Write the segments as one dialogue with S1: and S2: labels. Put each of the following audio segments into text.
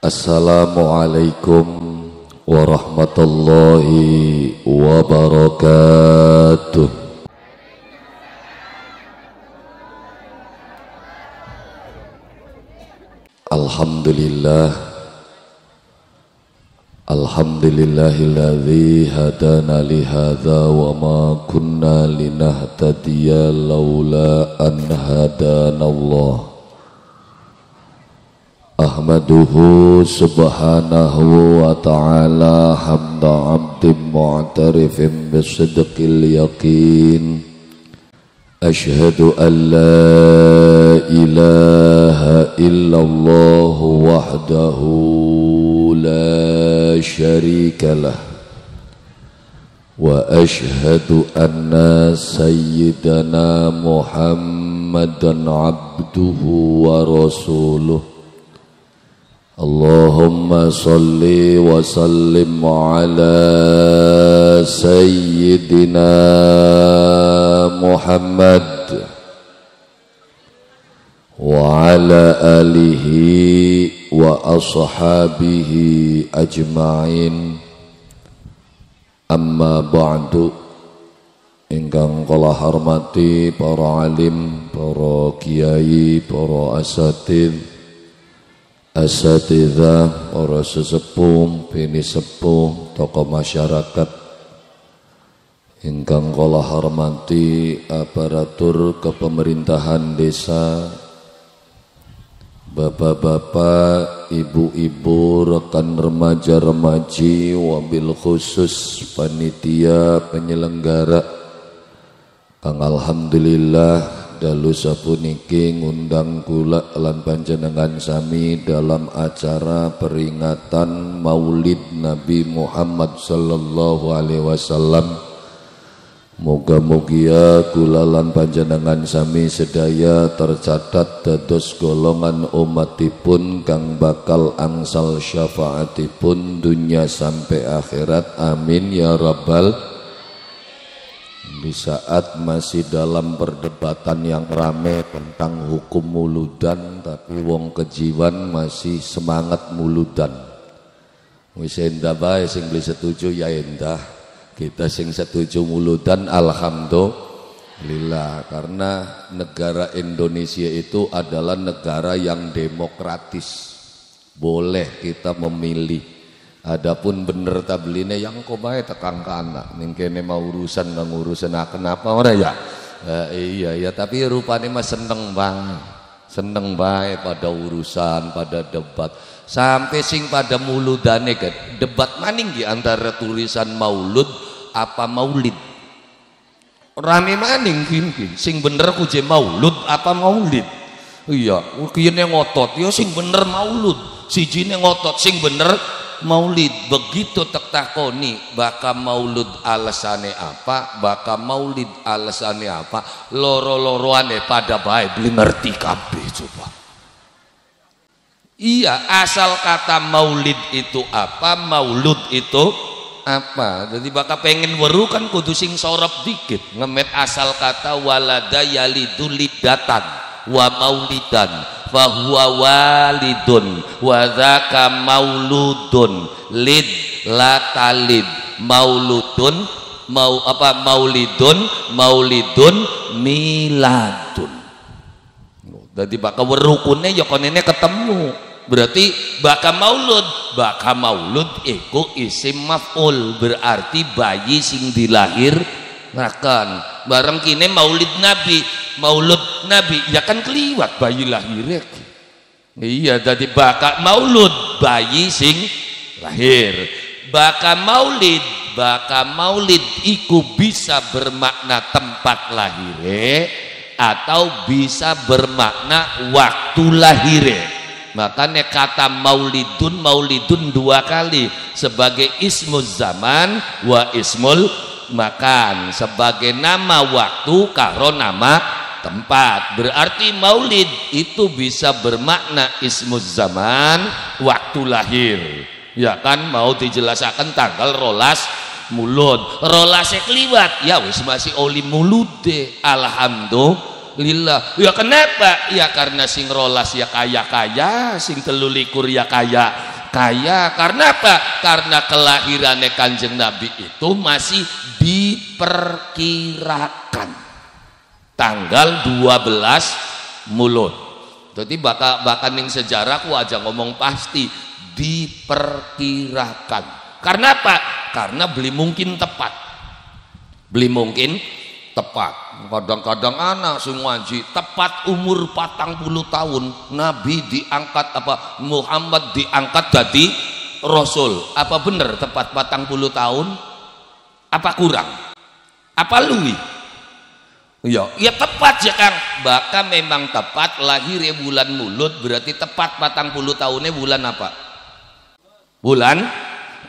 S1: Assalamualaikum warahmatullahi wabarakatuh. Alhamdulillahilladzi hadana lihadza wa ma kunna linahtadiya laula an hadanallah. Ahmaduhu subhanahu wa ta'ala hamda abdin mu'tarifin bisidqil yaqin. Ashhadu an la ilaha illallah wahdahu la syarika lah. Wa ashhadu anna sayyidana Muhammadan abduhu wa rasuluh. Allahumma salli wa sallim ala sayyidina Muhammad wa ala alihi wa ashabihi ajma'in. Amma ba'du. Ingkang kula hormati para alim, para kiai, para asatidzah, para sesepuh, bini sepuh, tokoh masyarakat. Ingkang kula hormati aparatur kepemerintahan desa, bapak-bapak, ibu-ibu, rekan remaja-remaji, wabil khusus panitia penyelenggara kang alhamdulillah dalu sapuniki ngundang kula lan panjenengan sami dalam acara peringatan Maulid Nabi Muhammad sallallahu alaihi wasallam. Muga-mugia kula lan panjenengan sami sedaya tercatat dados golongan umatipun kang bakal angsal syafaatipun dunya sampai akhirat. Amin ya rabbal. Di saat masih dalam perdebatan yang rame tentang hukum muludan, tapi wong kejiwan masih semangat muludan. Wis endah bae sing beli setuju ya endah. Kita sing setuju muludan alhamdulillah, karena negara Indonesia itu adalah negara yang demokratis. Boleh kita memilih. Adapun bener tabline yang kok bae tekang kana ning kene mau urusan nggak ngurusan kenapa ora ya? Iya ya, tapi rupane mah seneng bae pada urusan, pada debat. Sampai sing pada muludane kan debat maning di antara tulisan maulud apa maulid. Rame maning gini sing bener kuje maulud apa maulid. Iya, kene ngotot ya sing bener maulud, sijine ngotot sing bener maulid. Begitu tek takoni baka maulud alasane apa, baka maulid alasane apa, loro-loroane pada bae beli ngerti kabeh coba. Iya, asal kata maulid itu apa, maulud itu apa. Jadi baka pengen weru kan kudu sing sorop dikit ngemet asal kata walada yalidu lidatan wa maulidan fahuwa walidun wa dzaka mauludun lid la talid mauludun maulidun miladun. Jadi baka werukune ya konene ketemu, berarti baka maulud iku isim maf'ul, berarti bayi sing dilahirkan. Bareng kini maulud nabi ya kan keliwat bayi lahir. Iya, jadi baka maulud bayi sing lahir. Baka maulid iku bisa bermakna tempat lahir atau bisa bermakna waktu lahir. Makanya kata maulidun dua kali sebagai ismuz zaman wa ismul makan, sebagai nama waktu karo nama tempat. Berarti maulid itu bisa bermakna ismuz zaman, waktu lahir. Ya kan, mau dijelaskan tanggal rolas mulud, rolase kliwat ya wis masih oli mulude. Alhamdulillah. Ya kenapa? Ya karena sing rolas ya kaya-kaya, sing 13 ya kaya kaya. Karena apa? Karena kelahirannya Kanjeng Nabi itu masih diperkirakan tanggal 12 Mulud. Jadi bakal ning sejarah ku aja ngomong pasti, diperkirakan. Karena apa? Karena belum mungkin tepat. Kadang-kadang anak sing ngaji tepat umur 40 tahun Nabi diangkat, apa Muhammad diangkat jadi Rasul. Apa bener tepat 40 tahun? Apa kurang? Apa luwi? Ya tepat ya Kang. Bahkan memang tepat lahir bulan Mulud, berarti tepat 40 tahunnya bulan apa? Bulan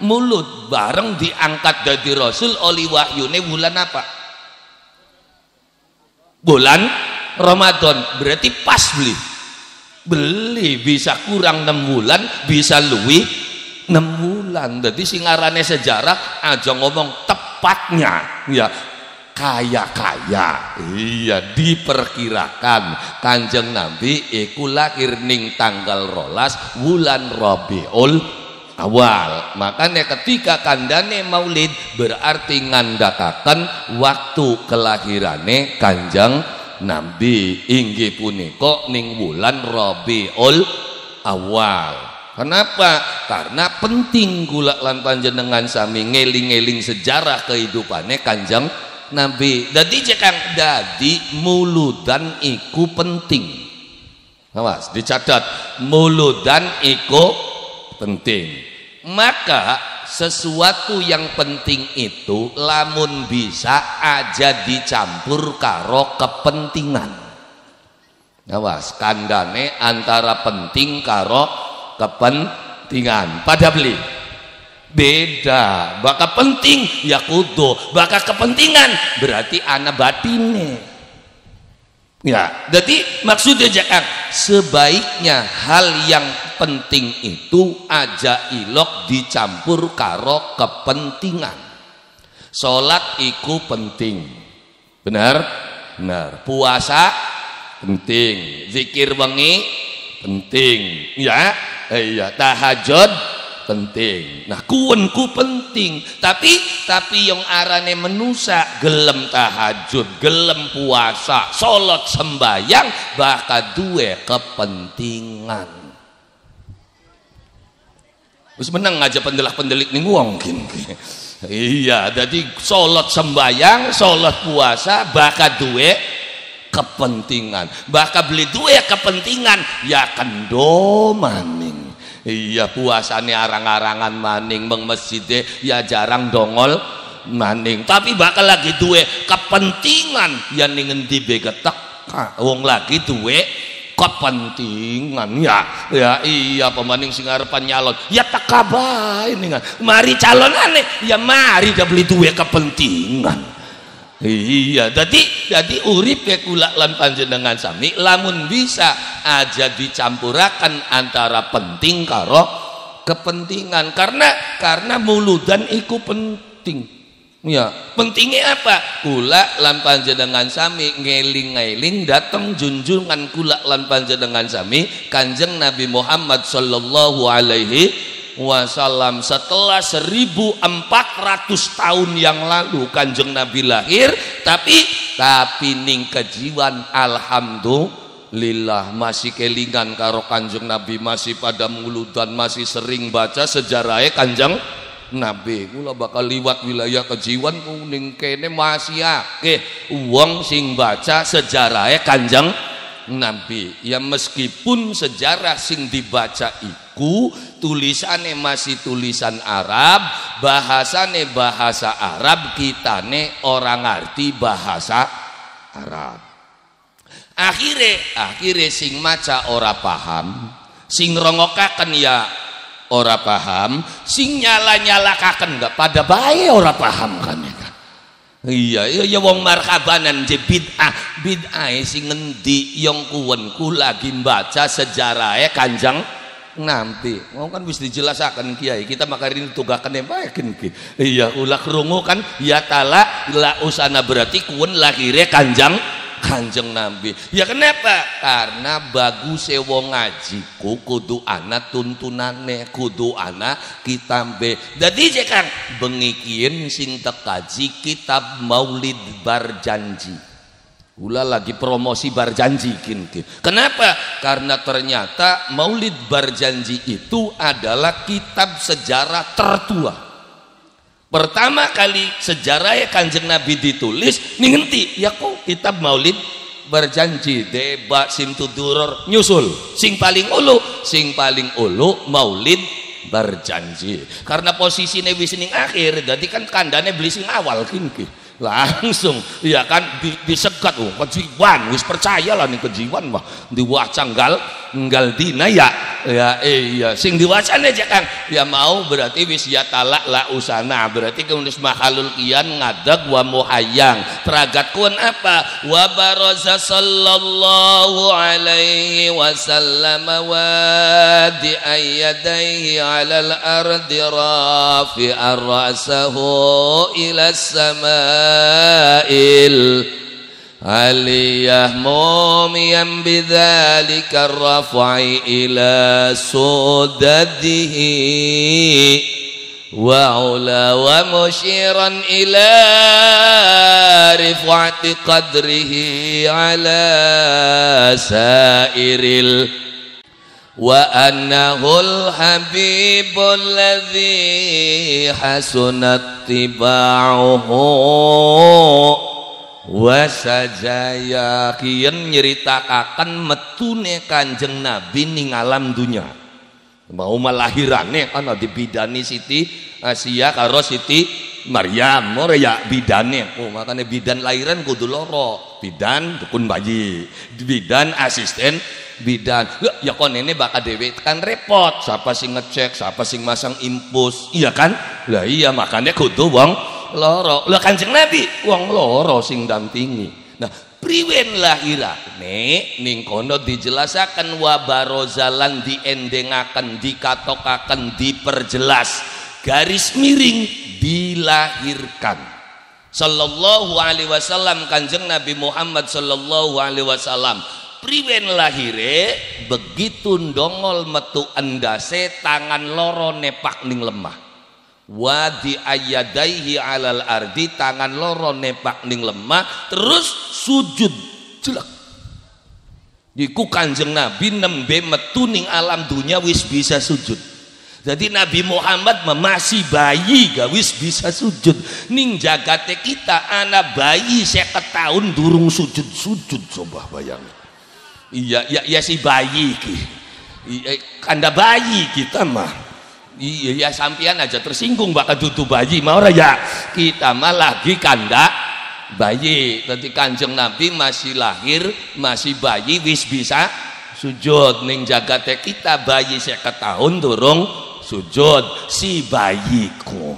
S1: Mulud. Bareng diangkat jadi Rasul oleh wahyune bulan apa? Bulan Ramadan. Berarti pas beli bisa kurang 6 bulan, bisa luwi 6 bulan. Jadi singarane sejarah aja ngomong tepatnya ya kaya-kaya. Iya, diperkirakan Kanjeng Nabi iku lahir ning tanggal 12 bulan Rabiul Awal. Makanya ketika kandane Maulid berarti ngandakaken waktu kelahirane Kanjeng Nabi inggih punika ning bulan Rabiul Awal. Kenapa? Karena penting kula lan panjenengan sami ngeling-eling sejarah kehidupane Kanjeng Nabi. Dadi cekang dadi muludan iku penting. Awas dicatat, muludan iku penting. Maka sesuatu yang penting itu lamun bisa aja dicampur karo kepentingan. Awas kandane antara penting karo kepentingan. Pada beli beda, baka penting ya kudu, baka kepentingan berarti ana batine ya. Jadi maksudnya jangan sebaiknya hal yang penting itu aja ilok dicampur karo kepentingan. Sholat iku penting, benar? Puasa penting, zikir wengi penting ya. Iya, tahajud penting. Nah kuwenku penting, tapi yang arane menusa gelem tahajud, gelem puasa, salat sembayang bakal duwe kepentingan. Wis meneng aja pendelik-pendelik ning wong kene. Iya, jadi salat sembayang, salat puasa bakal duwe kepentingan. Bakal beli duwe kepentingan ya kendo maning. Iya, puasane arang-arangan maning, meng masjide ya jarang dongol maning, tapi bakal lagi duwe kepentingan ya ning endi be ketek wong lagi duwe kepentingan ya iya pemaning sing arepan nyalon ya teka bae ning mari calonane ya mari dah beli duwe kepentingan. Iya, jadi urip ya kula lan panjenengan sami lamun bisa aja dicampurakan antara penting karo kepentingan. Karena muludan iku penting. Ya, pentingnya apa? Kula lan panjenengan sami ngeling-eling dateng junjungan kula lan panjenengan sami Kanjeng Nabi Muhammad sallallahu alaihi wasallam. Setelah 1400 tahun yang lalu Kanjeng Nabi lahir, tapi ning kejiwan alhamdulillah masih kelingan karo Kanjeng Nabi, masih pada muludan, masih sering baca sejarahnya Kanjeng Nabi. Kula bakal liwat wilayah kejiwan ning kene masih akeh wong sing baca sejarahnya Kanjeng Nabi. Ya meskipun sejarah sing dibaca iku tulisane masih tulisan Arab, bahasane bahasa Arab, kitane orang ngerti bahasa Arab. Akhire sing maca ora paham, sing rongokaken ya ora paham, sing nyala-nyalakaken enggak pada bae ora paham kan ya. Iya wong markabanan je bid'ah sing ngendi yang kuwenku lagi baca sejarahnya Kanjeng Nabi. Mau kan wis dijelasaken kiai, kita makarin tugakan yang baik ki. Iya ulah krungu kan ya tala la usana berarti kuwen lahirnya Kanjeng Kanjeng Nabi. Ya kenapa? Karena bagus wong ngajiku kudu ana tuntunane, kudu ana kitambe. Dadi cekang bengikien sing tekaji kitab Maulid Barjanji. Ula lagi promosi Barjanji kinki. Kenapa? Karena ternyata Maulid Barjanji itu adalah kitab sejarah tertua. Pertama kali sejarahnya Kanjeng Nabi ditulis nih ngenti ya kok kitab Maulid Barjanji deba simtuduror nyusul sing paling ulu Maulid Barjanji karena posisinya wis ning akhir jadi kan kandane beli sing awal kinki langsung ya kan disegat kejiwan wis percaya lah nih kejiwan mah diwaca nggal dina ya iya sing diwaca aja Kang ya mau berarti wis ya talak la usana berarti kemudian makhlul kian ngadag wa muhayyang teragatkuan apa wa baraza sallallahu alaihi wasallam wa di ayyadaihi alal ardi rafi'ar ra'sahu ila sama'il aliyah mumiyan bidzalika raf'i ila sudadihi wa ula wa musyiran ila rif'ati qadrihi ala sairil wa annahul habibul ladzi hasunat tiba'uhu wasajaya kian nyeritakan metune Kanjeng Nabi ning alam dunya mau melahirane ana dibidani Siti Asia karo Siti Maryam ora ya bidane makanya bidan lahiran kudu loro bidan dukun bayi bidan asisten bidan ya kon ini bakal dewe kan repot siapa sing ngecek siapa sing masang impus iya kan lah iya makanya kudu wong loro lah Kanjeng Nabi wong loro sing dampingi nah priwen lahirane ning kono dijelasaken wa barozalan diendengaken dikatokaken diperjelas garis miring dilahirkan sallallahu alaihi wasallam Kanjeng Nabi Muhammad sallallahu alaihi wasallam priwen lahire begitu ndongol metu endase tangan loro nepak ning lemah wadi ayyadaihi alal ardi tangan loro nepak ning lemah terus sujud jelek iku Kanjeng Nabi nembe metu ning alam dunya wis bisa sujud jadi Nabi Muhammad masih bayi gak wis bisa sujud ning jagate kita anak bayi 50 tahun durung sujud coba bayangin iya si bayi ki kanda bayi kita mah iya sampian aja tersinggung bakal dudu bayi mau ya kita mah lagi kanda bayi nanti Kanjeng Nabi masih lahir masih bayi wis bisa sujud ning jagate kita bayi 50 tahun durung sujud si bayiku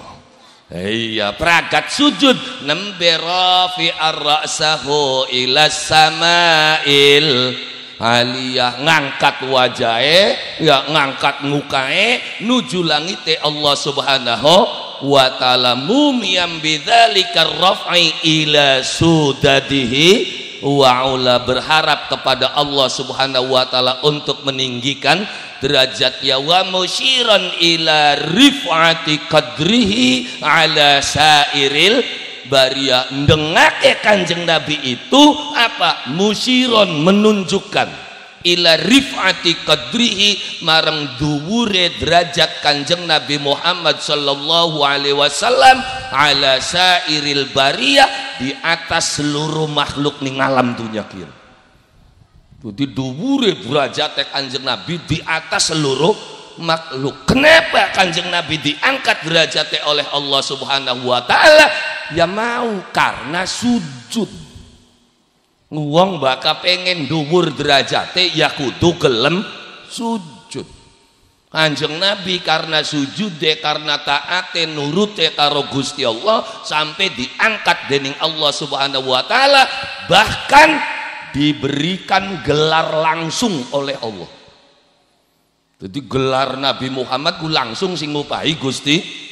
S1: iya pragat sujud nembe rafi ar-ra'sahu ila sama'il aliyah ngangkat wajahe ya ngangkat mukae nuju langite Allah subhanahu wa ta'ala mumiyam bidzalika raf'i ila sudadihi wa ula berharap kepada Allah subhanahu wa ta'ala untuk meninggikan derajatnya wa musyiran ila rif'ati qadrihi ala sairil baria ndengake Kanjeng Nabi itu apa musyiron menunjukkan ila rif'ati qadrihi marang dhuwure derajat Kanjeng Nabi Muhammad sallallahu alaihi wasallam ala sairil baria di atas seluruh makhluk ning alam dunya kira jadi dhuwure derajat Kanjeng Nabi di atas seluruh makhluk kenapa Kanjeng Nabi diangkat derajatnya oleh Allah subhanahu wa ta'ala ya mau karena sujud wong bakal pengen dhuwur derajate ya kudu gelem sujud Kanjeng Nabi karena sujud karena taate nurute karo Gusti Allah sampai diangkat dening Allah subhanahu wa ta'ala bahkan diberikan gelar langsung oleh Allah jadi gelar Nabi Muhammad ku langsung sing ngupahi Gusti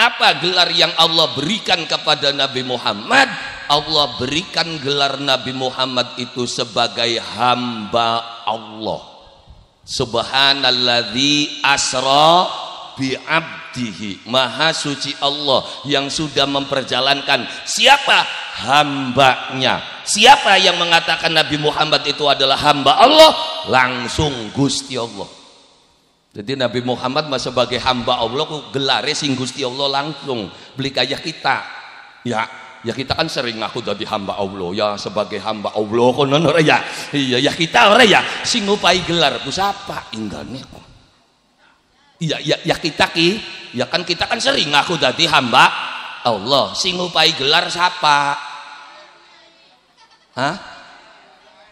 S1: apa gelar yang Allah berikan kepada Nabi Muhammad Allah berikan gelar Nabi Muhammad itu sebagai hamba Allah. Subhanalladzi asra bi'abdihi, maha suci Allah yang sudah memperjalankan. Siapa? Hambanya. Siapa yang mengatakan Nabi Muhammad itu adalah hamba Allah? Langsung Gusti Allah. Jadi Nabi Muhammad sebagai hamba Allah gelare sing Gusti Allah langsung. Beli kaya kita ya kita kan sering ngaku jadi hamba Allah ya, sebagai hamba Allah konon ora ya. Iya ya kita ora ya sing ngupai gelar ku sapa inggane kok. Ya kita ya kan kita kan sering ngaku jadi hamba Allah, sing ngupai gelar sapa? Hah?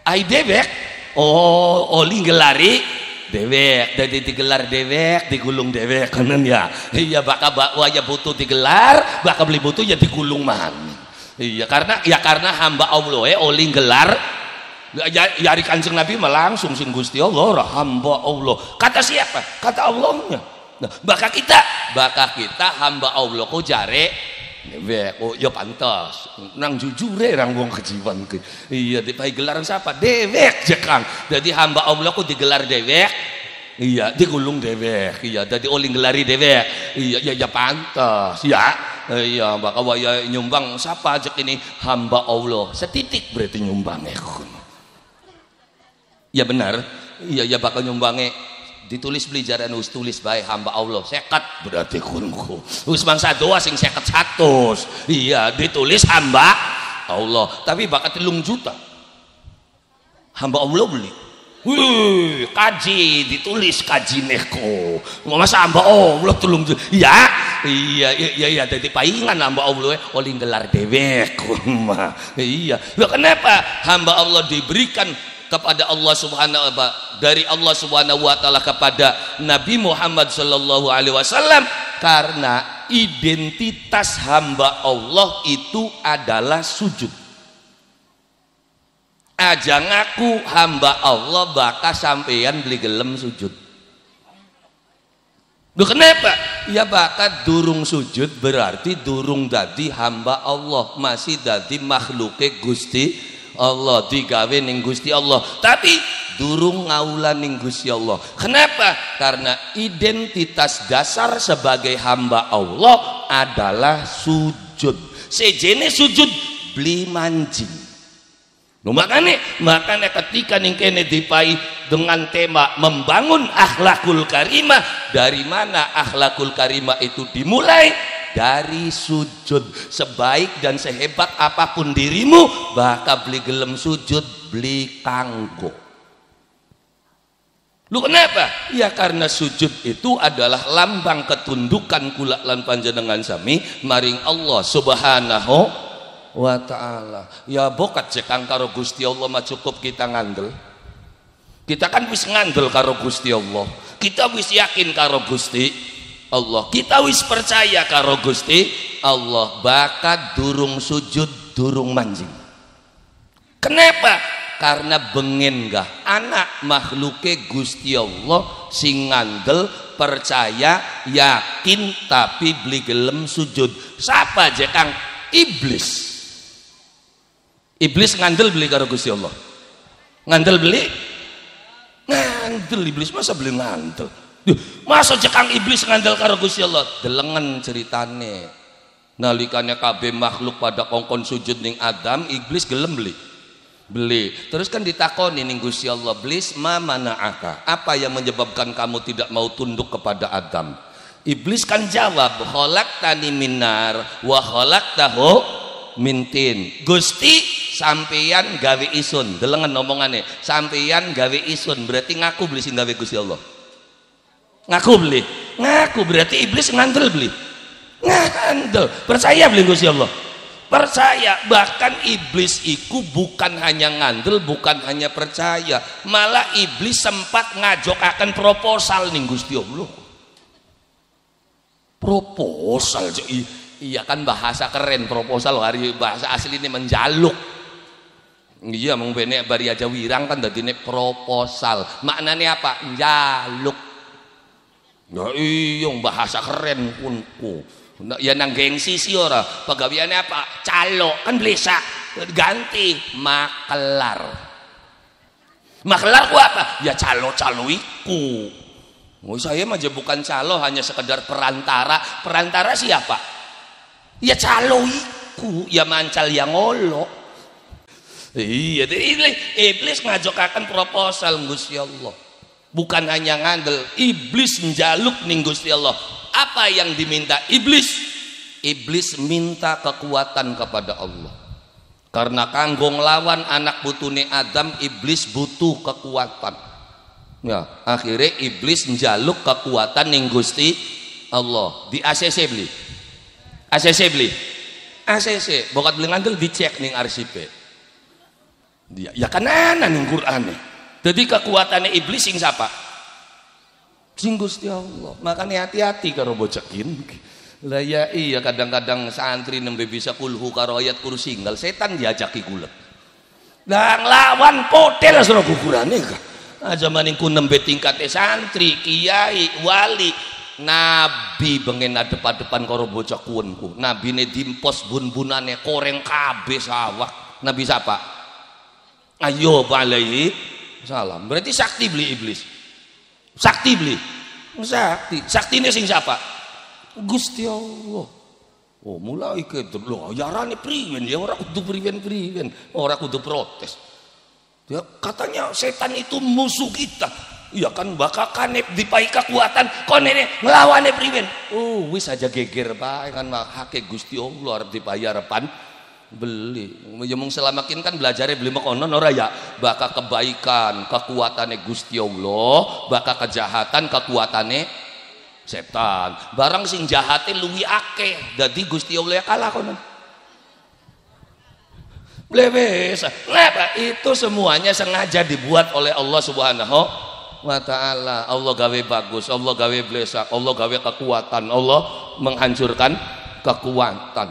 S1: Ai dewek. Oh, oli gelari dewek, jadi digelar dewek, digulung dewek kanan ya. Iya bakal ya butuh digelar, bakal beli butuh ya digulung man. Iya karena hamba Allah oli gelar ya di Kanjeng Nabi langsung sing Gusti Allah hamba Allah. Kata siapa? Kata Allahnya. Nah, baka kita hamba Allah kok jare dewek. Oh ya pantas nang jujure nang wong kejiwan ke. Iya dipai gelar siapa? Dewek jekang. Jadi hamba Allah kok digelar dewek. Iya digulung dewek. Iya jadi oli gelari dewek. Iya ya pantas ya. Iya bakal waya nyumbang siapa aja ini hamba Allah setitik berarti nyumbangnya. Ya benar. Iya bakal nyumbangnya ditulis beli jaran tulis baik hamba Allah sekat berarti kunku us mangsa doa sing seket 100. Iya ditulis hamba Allah tapi bakat 3 juta hamba Allah beli. Wih kaji ditulis kaji neko nggak masa hamba Allah 3 juta iya jadi paingan hamba Allah oleh gelar dewek. Iya kenapa hamba Allah diberikan kepada Allah Subhanahu wa ta'ala dari Allah Subhanahu wa ta'ala kepada Nabi Muhammad sallallahu alaihi wasallam? Karena identitas hamba Allah itu adalah sujud. Aja ngaku hamba Allah bakal sampeyan beli gelem sujud. Duh kenapa? Ya bakat durung sujud berarti durung dadi hamba Allah, masih dadi makhluke Gusti Allah, digawe ning Gusti Allah tapi durung ngaulah ning Gusti Allah. Kenapa? Karena identitas dasar sebagai hamba Allah adalah sujud. Sejene sujud beli manjing. Makanya ketika ning kene dipai dengan tema membangun akhlakul karimah, dari mana akhlakul karimah itu dimulai? Dari sujud. Sebaik dan sehebat apapun dirimu bakal beli gelem sujud beli kanggo. Lu kenapa? Ya karena sujud itu adalah lambang ketundukan kula lan panjenengan sami maring Allah Subhanahu wa ta'ala. Ya bokat cekang karo Gusti Allah mah cukup kita ngandel. Kita kan wis ngandel karo Gusti Allah, kita wis yakin karo Gusti Allah, kita wis percaya karo Gusti Allah, bakat durung sujud durung manjing. Kenapa? Karena bengen gah anak makhluke Gusti Allah sing ngandel percaya yakin tapi beli gelem sujud. Siapa aja kang? Iblis ngandel beli karo Gusti Allah, ngandel beli ngandel iblis masa beli ngandel. Masa jekang iblis ngandel karo Gusti Allah? Delengen ceritane nalikane kabeh makhluk pada kongkon sujud ning Adam, iblis gelem beli terus kan ditakoni ning Gusti Allah, iblis ma mana'aka, apa yang menyebabkan kamu tidak mau tunduk kepada Adam? Iblis kan jawab, khalaqtani minar wa khalaqtahu min tin. Gusti sampeyan gawe isun, delengen omongane, sampeyan gawe isun berarti ngaku beli sing gawe Gusti Allah. Ngaku berarti iblis ngandel beli, ngandel percaya beli Gusti Allah, percaya. Bahkan iblis iku bukan hanya ngandel, bukan hanya percaya, malah iblis sempat ngajokaken proposal ning Gusti Allah. Proposal iya kan bahasa keren proposal, hari bahasa asli ini menjaluk. Iya mung bene bari aja wirang kan dadine proposal, maknanya apa? Njaluk. Ya iya bahasa keren kunku
S2: Ya nang gengsi sih ora. Pegawaiannya apa? Calo kan blesak. Ganti makelar. Makelar ku apa? Ya calo-calo iku. Oh, saya mah bukan calo, hanya sekedar perantara. Perantara siapa? Ya calo iku, ya mancal yang ngolo. Iya, iblis ngajokaken proposal Gusti Allah. Bukan hanya ngandel, iblis njaluk ning Gusti Allah. Apa yang diminta iblis? Iblis minta kekuatan kepada Allah. Karena kanggo nglawan anak putune Adam, iblis butuh kekuatan. Ya, akhirnya iblis njaluk kekuatan ning Gusti Allah. Di ACC beli. ACC beli. ACC, bokat beli ngandel dicek ning arsipe. Dia ya kan ana ning Qur'ane. Jadi kekuatannya iblis sing siapa? Sing Gusti Allah. Makanya hati-hati karo bocekin. Lah ya iya kadang-kadang santri nembe bisa kulhu karo ayat kursi nggal setan diajaki kulek. Lah nglawan potel sira kukurane ka. Aja maningku nembe tingkate santri, kiai, wali, nabi bengen adep-adepan karo bocah kuwenku. Nabine dimpos bun-bunane koreng kabeh sawak. Nabi siapa? Ayub alaihi salam. Berarti sakti beli iblis. Sakti beli. Sakti. Saktine sing siapa? Gusti Allah. Oh, mulai ke lho yarane priwen ya ora kudu priwen-priwen, ora kudu protes. Ya katanya setan itu musuh kita. Ya kan bakakane dipai kekuatan konene nglawane priwen. Oh, wis aja geger bae kan hake Gusti Allah arep dibayar pan beli. Ya mung selamakin kan belajarnya beli mekonon ora ya. Baka kebaikan kekuatane Gusti Allah, baka kejahatan kekuatane setan. Barang sing jahate luwi akeh, dadi Gusti Allah kalah kono. Blewes. Kenapa? Itu semuanya sengaja dibuat oleh Allah Subhanahu wa taala. Allah gawe bagus, Allah gawe blesak, Allah gawe kekuatan, Allah menghancurkan kekuatan.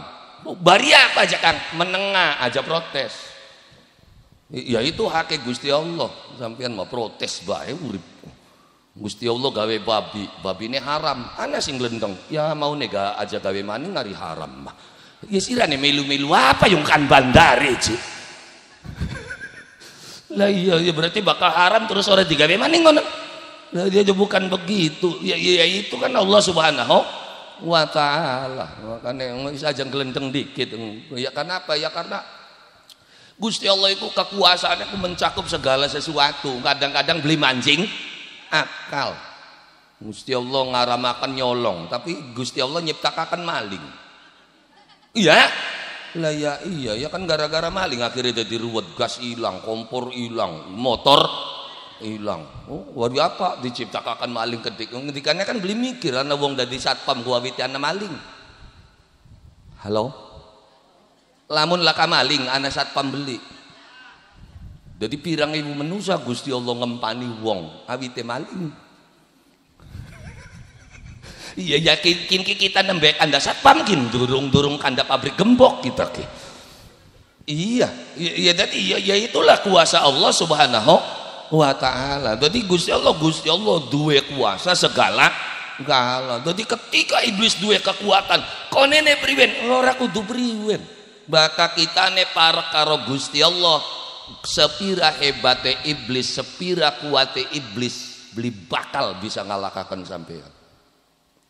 S2: Bari apa aja Kang? Menengah aja protes. Ya itu hak Gusti Allah. Sampean mau protes bae urip. Gusti Allah gawe babi, babine haram. Ana sing glendeng. Ya mau nega aja gawe maning ngari haram mah. Ya sirane melu-melu apa yang kan bandare, Cik. Lah iya ya berarti bakal haram terus ora digawe maning ngono. Lah dia bukan begitu. Ya itu kan Allah Subhanahu wa ta'ala. Makanya saja gelendeng dikit. Ya kenapa? Ya karena Gusti Allah itu kekuasaannya itu mencakup segala sesuatu. Kadang-kadang beli mancing akal. Gusti Allah ngaramakan nyolong, tapi Gusti Allah nyiptakakan maling. Iya? Lah ya iya, ya kan gara-gara maling akhirnya jadi ruwet, gas hilang, kompor hilang, motor hilang. Oh, wari apa diciptakan maling ketik. Ngedikannya kan beli mikir ana wong dadi satpam gua witi ana maling. Halo? Lamun laka maling ana satpam beli. Jadi pirang ibu menusa Gusti Allah ngempani wong awite maling. Iya yakin kita nembek anda satpam kin durung kanda pabrik gembok kita ki. Iya itulah kuasa Allah Subhanahu wa ta'ala. Jadi Gusti Allah duwe kuasa segala galanya. Jadi ketika iblis duwe kekuatan konene priwen ora kudu priwen. Baka kitane parek karo Gusti Allah sepira hebate iblis, sepira kuate iblis beli bakal bisa ngalahkan sampean.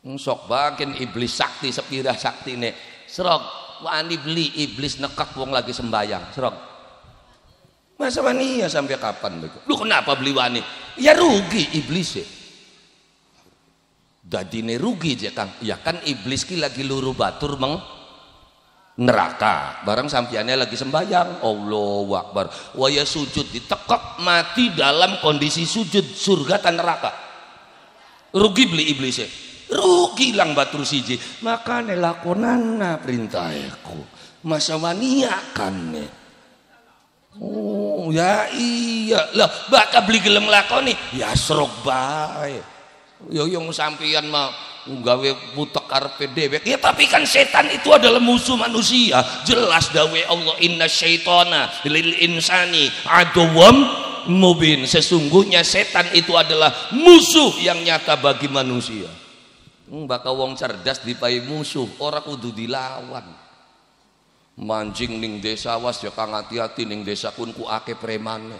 S2: Sok bagian iblis sakti sepira saktine serok wani beli iblis nekak wong lagi sembayang serok. Masa wani ya sampai kapan begitu? Lu kenapa beli wani? Ya rugi iblis ya. Dadine rugi aja Kang. Ya kan iblis ki lagi luru batur meng neraka. Barang sampiannya lagi sembayang. Allahu Akbar. Waya sujud ditekak mati dalam kondisi sujud surga tan neraka. Rugi beli iblis ya. Rugi lang batur siji. Makanya lakonana perintahku. Masa maniakan nih. Oh ya iya lah bakal beli gelem lakoni ya serok bae. Yo yang sampeyan mah gawe butek karepe dewek. Ya tapi kan setan itu adalah musuh manusia. Jelas dawe Allah inna syaitana lil insani aduwwam mubin. Sesungguhnya setan itu adalah musuh yang nyata bagi manusia. Bakal wong cerdas dipai musuh, ora kudu dilawan. Mancing ning desa was ya kang hati-hati, ning desa kun ku akeh premane.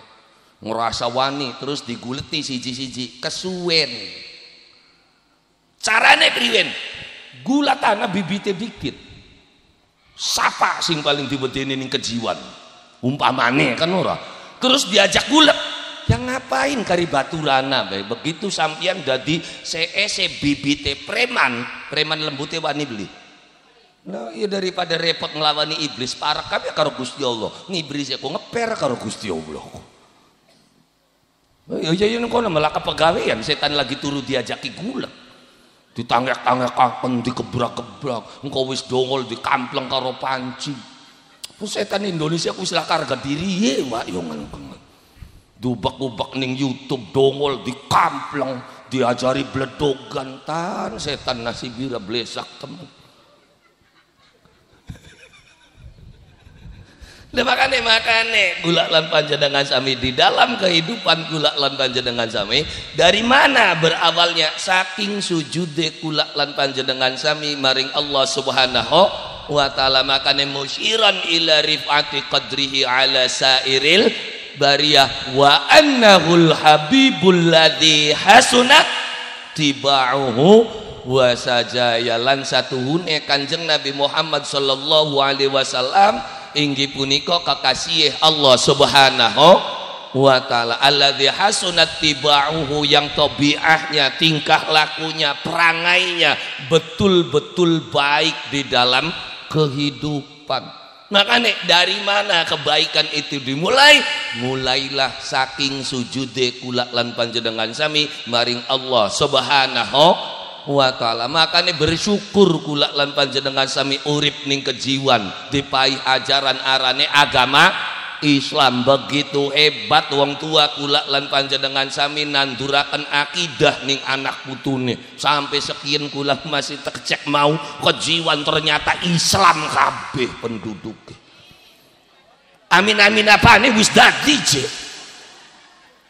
S2: Ngerasa wani terus diguleti siji-siji kesuwen. Carane priwen? Gula tanah bibite dikit. Sapa sing paling diwedeni ning kejiwan? Umpamane kan ora. Terus diajak gulet. Yang ngapain kari baturana begitu sampian dadi bibite preman lembute wani beli. Nah, iya daripada repot ngelawani iblis parah kabeh karo Gusti Allah. Ngiblis aku ngeper karo Gusti Allah. Ya kono malah kepegawaian setan lagi turu diajaki gulet. Ditanggek-tanggekan dikebrak-kebrak, engko wis dongol dikampleng karo panci. Setan Indonesia ku istilah harga diri Pak yo ngono. Dubak-ubak ning YouTube dongol dikampleng, diajari bledogan tan setan nasibira blesak temen. Makane gula lan panjenengan sami di dalam kehidupan gula lan panjenengan sami dari mana berawalnya saking sujude gula lan panjenengan sami maring Allah Subhanahu wa taala. Makane musyiran ila rifati qadrihi ala sairil bariyah wa annahul habibul ladzi hasunat tibauhu wa sajaya lan satuhune Kanjeng Nabi Muhammad sallallahu alaihi wasallam inggih punika kekasih Allah Subhanahu wa taala alladzi hasunat tibauhu yang tabiahnya tingkah lakunya perangainya betul-betul baik di dalam kehidupan. Makanya dari mana kebaikan itu dimulai? Mulailah saking sujude kula lan panjenengan sami maring Allah Subhanahu wa taala. Makanya bersyukur kula lan panjenengan sami urip ning kejiwan dipai ajaran arane agama Islam. Begitu hebat wong tua kula lan panjenengan sami nanduraken akidah ning anak putune sampai sekian kula masih tercek mau kejiwan ternyata Islam kabeh penduduk. Amin amin apa nih wis dadi je.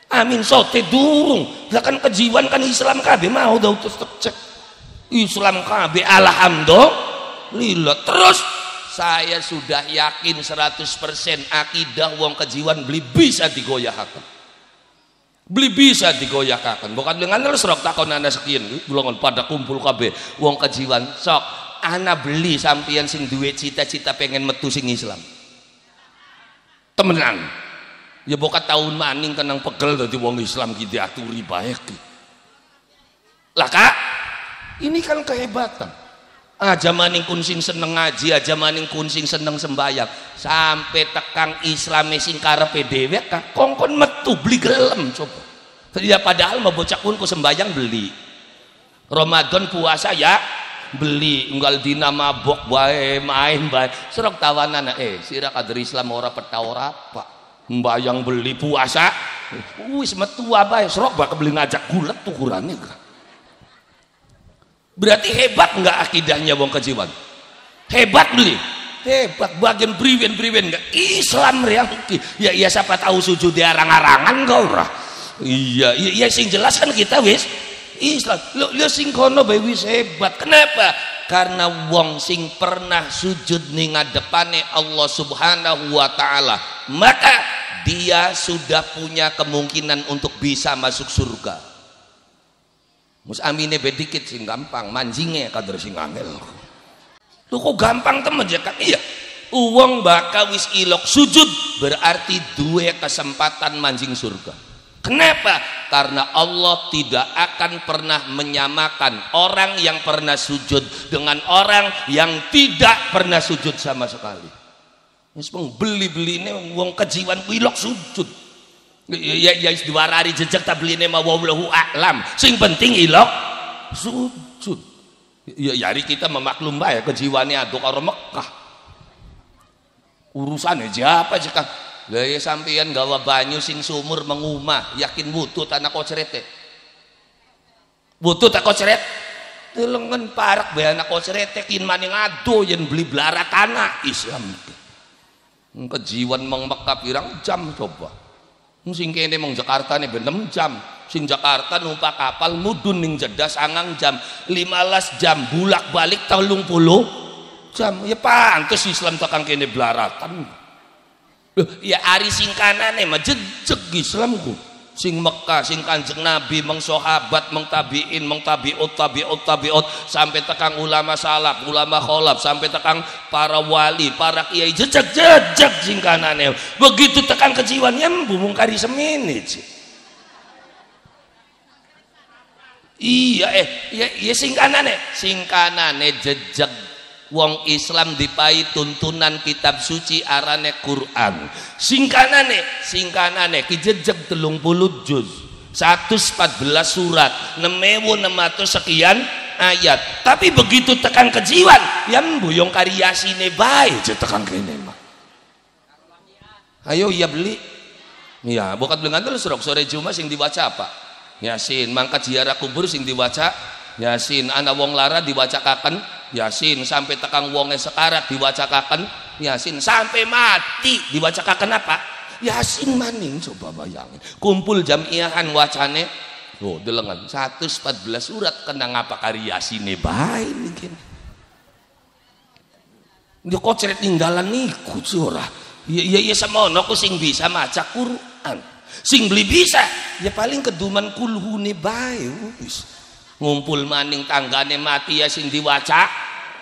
S2: Amin sote durung lah kan kejiwan kan Islam kabeh mau dah terus tercek Islam kabeh alhamdulillah. Terus saya sudah yakin 100% akidah wong kejiwan beli bisa digoyahkan. Beli bisa digoyahkan. Bukan dengan terus rok takon anda sekian golongan pada kumpul kabeh wong kejiwan sok ana beli sampeyan sing duwe cita-cita pengen metu sing Islam. Temenan. Ya bokat tahun maning kenang pegel dadi wong Islam ki diaturi bae ki. Lah Kak, ini kan kehebatan. Aja maning kun sing seneng ngaji, aja maning kun sing seneng sembayang, sampai tekang Islame sing karepe dhewe Kak kongkon metu beli gelem coba. Ya padahal mau bocah kun ku sembayang beli. Ramadan puasa ya beli, unggal dina mabok bae main bae. Serok tawanan sira kader Islam ora peta ora apa. Mbayang beli puasa wis metu bae serok bakal beli ngajak gulet tukurane Kak. Berarti hebat enggak akidahnya wong kejiwan? Hebat beli. Hebat bagian briwen enggak Islam realki. Ya siapa tahu sujud di arang-arangan kau ora. Iya sing jelas kan kita wis Islam. Lu sing kono bae wis hebat. Kenapa? Karena wong sing pernah sujud ning ngadepane Allah Subhanahu wa taala, maka dia sudah punya kemungkinan untuk bisa masuk surga. Mus amine bedikit sing gampang, manjinge kader sing angel. Lu kok gampang temen ya kan? Iya. Uwong bakal wis ilok sujud berarti duwe kesempatan manjing surga. Kenapa? Karena Allah tidak akan pernah menyamakan orang yang pernah sujud dengan orang yang tidak pernah sujud sama sekali. Wis beli-beline wong kejiwan ku ilok sujud. Ya diwarari jejak tabline ma wallahu a'lam. Sing penting ilok sujud. Ya yari kita memaklum bae kejiwane ado karo Mekah. Urusane siapa sih Kang? Lah ya sampeyan gawa banyu sing sumur mengumah, yakin wudu anak kocrete. Wudu tak kocret. Telengen parak bae anak kocrete kin maning ado yen beli blaratana Islam. Kejiwan meng Mekah pirang jam coba. Sing kene mong Jakarta nih ben 6 jam sing Jakarta numpak kapal mudun ning Jeddah 9 jam 15 jam bulak balik 30 jam ya pantes Islam tekan kene blaratan. Ya ari sing kanane mah jejeg Islamku sing Mekah sing Kanjeng Nabi meng sahabat meng tabiin meng tabiut sampai tekang ulama salaf ulama kholaf sampai tekang para wali para kiai jejeg sing kanane begitu tekan kejiwan nyembu mung kari semene iya ya sing kanane jejeg wong Islam dipai tuntunan kitab suci arane Quran sing kanane ki jejeg 30 juz 114 surat 6.600 sekian ayat tapi begitu tekan kejiwan yang buyong karyasine bae tekan kene mah ayo ya beli ya bokat belengan terus sore Jumat sing dibaca apa Yasin mangkat ziarah kubur sing dibaca Yasin ana wong lara diwacakaken Yasin sampai tekang wonge sekarat diwacakaken Yasin sampai mati diwacakaken apa Yasin maning coba bayangin kumpul jamiahan wacane oh delengan 114 surat kena ngapa kari Yasine bae mungkin dia kocret tinggalan niku ora ya semono ku sing bisa maca Quran sing beli bisa ya paling keduman kulhune bae wis ngumpul maning tanggane mati ya sing diwaca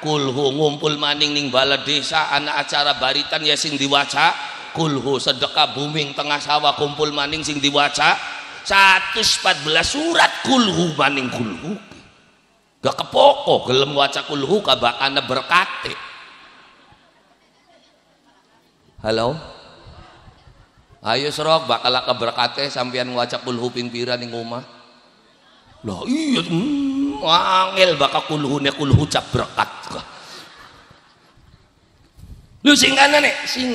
S2: kulhu ngumpul maning ning bala desa anak acara baritan ya sing diwaca kulhu sedekah booming tengah sawah kumpul maning sing diwaca 114 surat kulhu maning kulhu gak kepoko gelem waca kulhu kabakana berkate halo ayo serok bakal keberkate sampean waca kulhu ping pira ning omah lah iya angel bakal kulhune kulhu cap berkat lu sing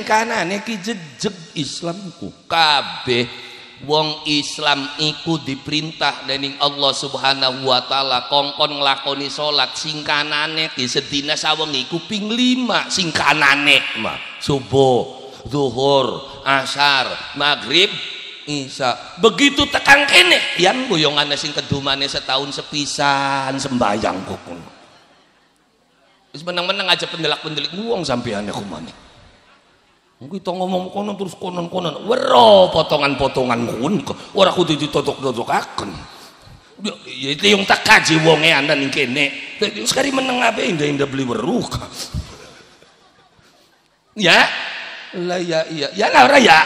S2: kanane ki jejeg Islamku kabeh wong Islam iku diperintah dening Allah Subhanahu wa taala kongkon nglakoni salat sing kanane ki sedina saweng iku ping 5 sing kanane mah subuh zuhur asar maghrib Isa begitu tekan kene yang boyongane sing kedumane setahun sepisan sembayang kukun wis meneng-meneng aja pendelak-pendelik wong sampeane kumane kita ngomong konon terus konon wero potongan-potongan kun ora kudu ditotok-totokaken ya itu yang tak kaji wonge anda ning kene sekali meneng ape indah-indah beli weruh ya lah ya lah ora ya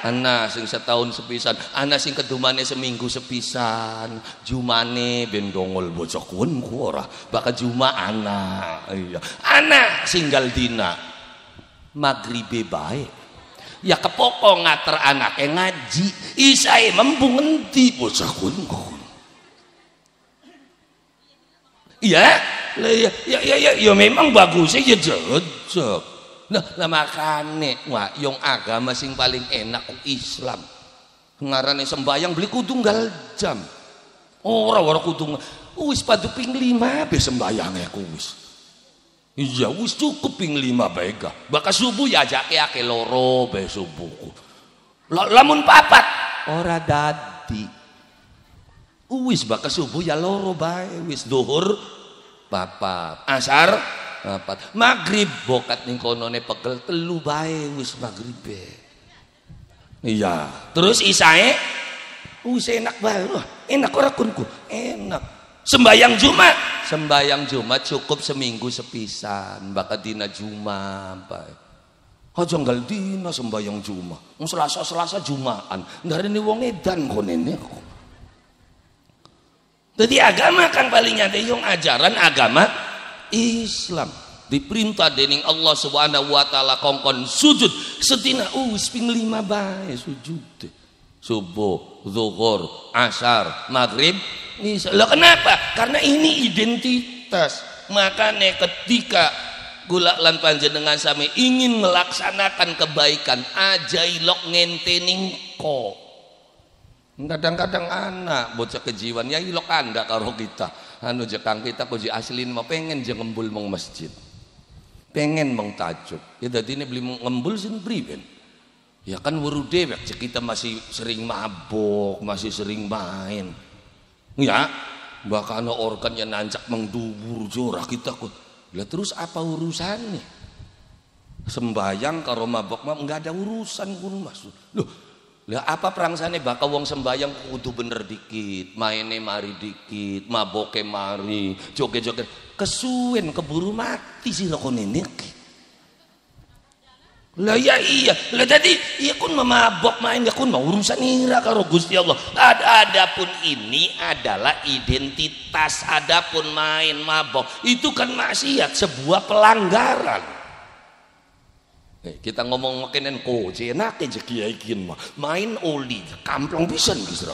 S2: ana sing setahun sepisan ana sing kedumane seminggu sepisan jumane ben dongol bocah kun ku ora bakal juma ana iya ana singgal dina maghribe bae ya kepoko ngater anake ngaji isae membung endi bocah kun iya ya memang bagusnya ya jejeg nah makane wah yang agama sing paling enak Islam ngarane sembayang beli kudu nggal jam ora kudu wis padu ping 5 be sembayange ku wis iya wis cukup ping 5 bae ga bakal subuh ya ajake ake loro be subuhku lamun papat ora dadi wis bakal subuh ya loro bae wis zuhur papat asar papat maghrib bokat ning konone pegel 3 bae wis maghribe iya terus isae wis enak bae enak ora kunku enak sembayang Jumat cukup seminggu sepisan bakal dina Jumat bae aja nggal dina sembayang Jumat Selasa Jumaan ndarene wong edan konene jadi agama kan paling nyata yung ajaran agama Islam diperintah dening Allah Subhanahu wa taala kongkon sujud sedina wis ping 5 bae sujud subuh zuhur asar maghrib isya lah kenapa karena ini identitas makanya ketika kula lan panjenengan sami ingin melaksanakan kebaikan aja ilok ngentening ko kadang-kadang anak bocah kejiwan ya ilok anda karo kita anu jekang kita koji aslin mah pengen je ngembul mong masjid pengen mong tajuk ya dadi ini beli ngembul sin priben Ya kan weru dewek kita masih sering mabok, masih sering main. Ya, bahkan organ yang nancak mengdubur jorah kita kok. Lah terus apa urusannya? Sembayang karo mabok mah enggak ada urusan pun Mas. Loh, lah apa prangsane bakal wong sembayang kudu bener dikit, maine mari dikit, maboke mari, joget-joget. Kesuwen keburu mati sih lakon ini. Lah ya iya, lah tadi iya kun mabok main ya kun mau urusan ira karo Gusti Allah. Adapun ini adalah identitas, adapun main mabok itu kan maksiat, sebuah pelanggaran. Kita ngomong makenen koji enak aja kiai kin mah main oli kamplong pisan Gisra.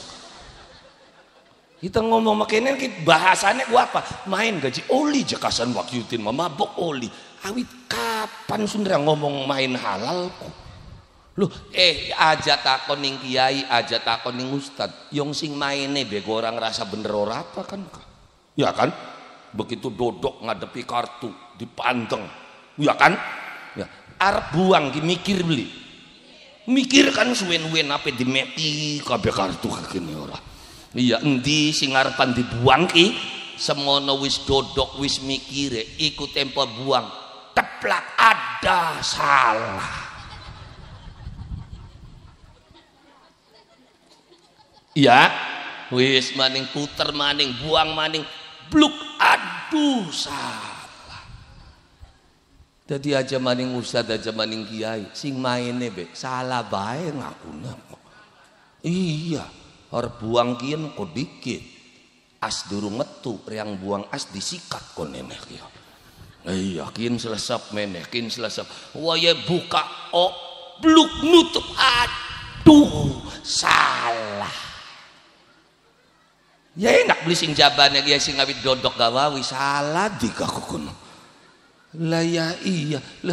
S2: Kita ngomong makenen bahasanya gua apa? Main gaji oli jekasan wakyutin mah mabok oli. Awit kapan Sundra ngomong main halal kok? Loh, aja takon ning kiai, aja takon ning ustad. Yang sing maine bego orang rasa bener ora apa kan? Ya kan? Begitu dodok ngadepi kartu dipanteng. Ya kan? Ya, arep buang ki mikir beli. Mikir kan suwen-suwen ape dimeti kabeh kartu kene ora. Iya endi sing arepan dibuang ki? Semono wis dodok wis mikire iku tempo buang. Teplak ada salah. Ya, wis maning puter maning buang maning bluk aduh salah. Jadi aja maning ustad aja maning kiai sing maine be salah bae ngakuna. Iya, arep buang kian kok dikit. As durung metu yang buang as disikat kon enek ya. Iya, kin selesap meneh, kin selesap. Waya buka bluk nutup. Aduh, salah. Ya enak beli sing jabane ya sing ngawit dodok gawawi salah dikakukun. Lah ya iya. Lah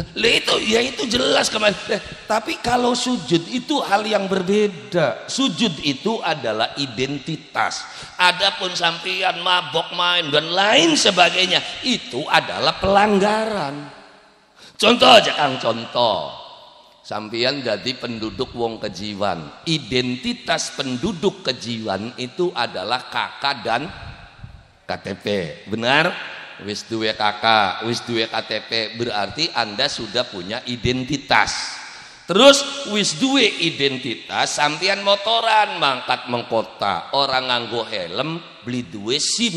S2: itu jelas kemarin. Tapi kalau sujud itu hal yang berbeda. Sujud itu adalah identitas. Adapun sampian mabok main dan lain sebagainya itu adalah pelanggaran. Contoh aja Kang, contoh. Sampian jadi penduduk wong kejiwan. Identitas penduduk kejiwan itu adalah KK dan KTP. Benar? Wis duwe kakak, wis duwe KTP, berarti Anda sudah punya identitas. Terus wis duwe identitas, sampean motoran mangkat mengkota, orang nganggo helm, beli duwe SIM.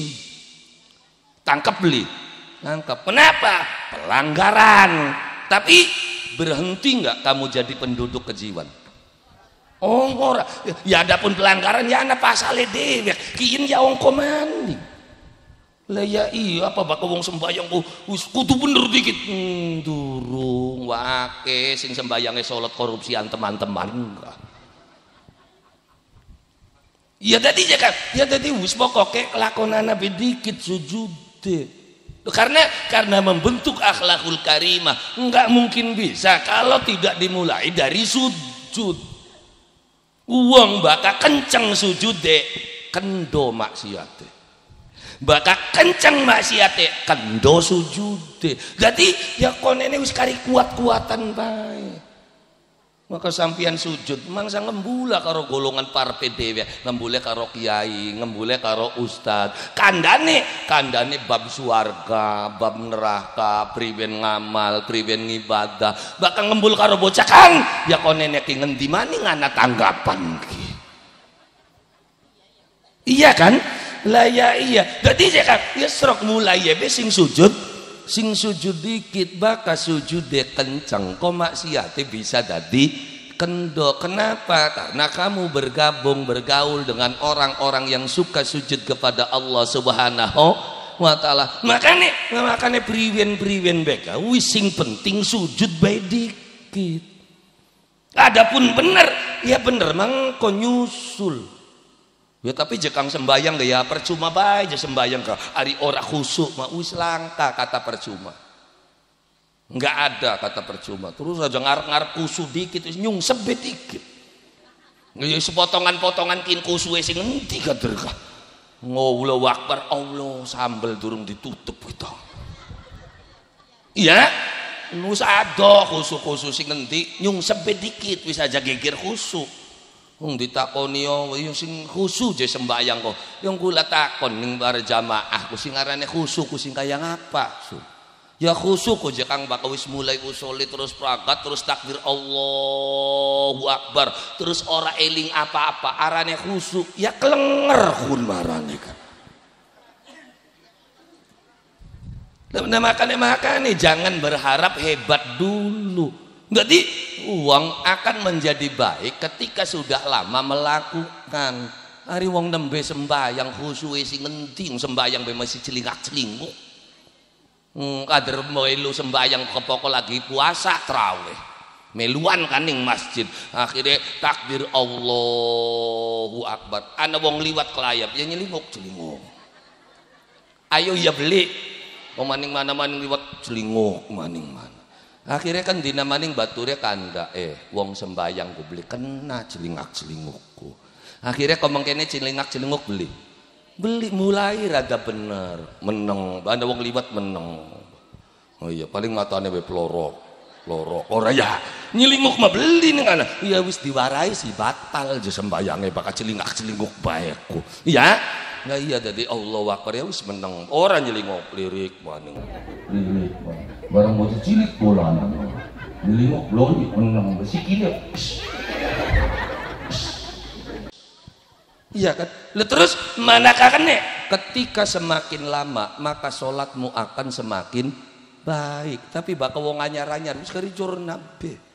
S2: Tangkep beli. Tangkep. Kenapa? Pelanggaran. Tapi berhenti nggak kamu jadi penduduk kejiwan? Oh, ora. Ya adapun pelanggaran ya ana pasale dhewe. Kiin ya wong komandi. Lah ya iya apa bakal wong sembayang wis kudu bener dikit durung wake sing sembayange salat korupsian teman-teman enggak. Ya tadi ya kan ya tadi wis pokoke kelakonane dikit sujude. Karena membentuk akhlakul karimah enggak mungkin bisa kalau tidak dimulai dari sujud. Uang bakal kenceng sujude kendo maksiate. Bakal kenceng maksiate kendo sujude. Jadi ya konene wis kari kuat-kuatan bae. Maka sampian sujud mangsa ngembula karo golongan parpe dhewe, ngembule karo kiai, ngembule karo ustad. Kandane bab swarga, bab neraka, priwen ngamal, priwen ngibadah. Bakal ngembul karo bocah kan ya konene ki ngendi maning ana tanggapan ki. Iya kan? Lah ya iya. Dadi kan ya serok mulai ya sing sujud dikit bakal sujude kenceng kok maksiate bisa dadi kendo. Kenapa? Karena kamu bergaul dengan orang-orang yang suka sujud kepada Allah Subhanahu wa taala. Makane priwen beka wis sing penting sujud bae dikit. Adapun bener ya bener mangko nyusul. Ya tapi jekang sembayang ya percuma bae aja sembayang ka ari ora khusuk mah wis langka kata percuma. Enggak ada kata percuma. Terus aja ngarep-ngarep khusuk dikit wis nyungsebet dikit. Nggih sepotongan-potongan kin khusuke sing endi kader ka. Allahu Akbar Allah sambel durung ditutup kita. Iya. Nus ado khusuk sing ngendi nyungsep dikit wis aja geger khusuk. Wong ditakoni yo sing khusuk je sembayang kok. Yang kula takon ning bar jamaah ku sing arane khusuk ku sing kaya ngapa? Ya khusuk aja Kang bakal wis mulai usuli terus pragat terus takbir Allahu Akbar terus ora eling apa-apa arane khusuk ya kelenger kun marane kan. Nah makanya jangan berharap hebat dulu. Jadi uang akan menjadi baik ketika sudah lama melakukan. Hari wong nembe sembayang khusyuk sing ngenting sembayang be masih celingak-celinguk. Kader melu sembayang kepoko lagi puasa traweh. Meluan kan ning masjid. Akhirnya takbir Allahu Akbar. Ana wong liwat kelayap ya nyelinguk-celinguk. Ayo ya beli. Maning mana-maning liwat celinguk maning mana. Akhirnya kan dina maning baturnya kanda wong sembayang ku beli kena celingak-celingukku. Akhirnya komong kene celingak-celinguk beli mulai rada bener meneng ada wong liwat meneng. Oh iya paling matane we pelorok ora ya nyelinguk mah beli ning ana ya wis diwarai si batal je sembayange bakal celingak-celinguk baeku ya. Nah iya jadi Allahu Akbar ya wis meneng ora nyelinguk lirik maning lirik barang bocah cilik bola nyelinguk lori meneng sikile. Iya kan? Terus manakah kene? Ketika semakin lama maka sholatmu akan semakin baik. Tapi bakal wong anyar-anyar wis kari nabe.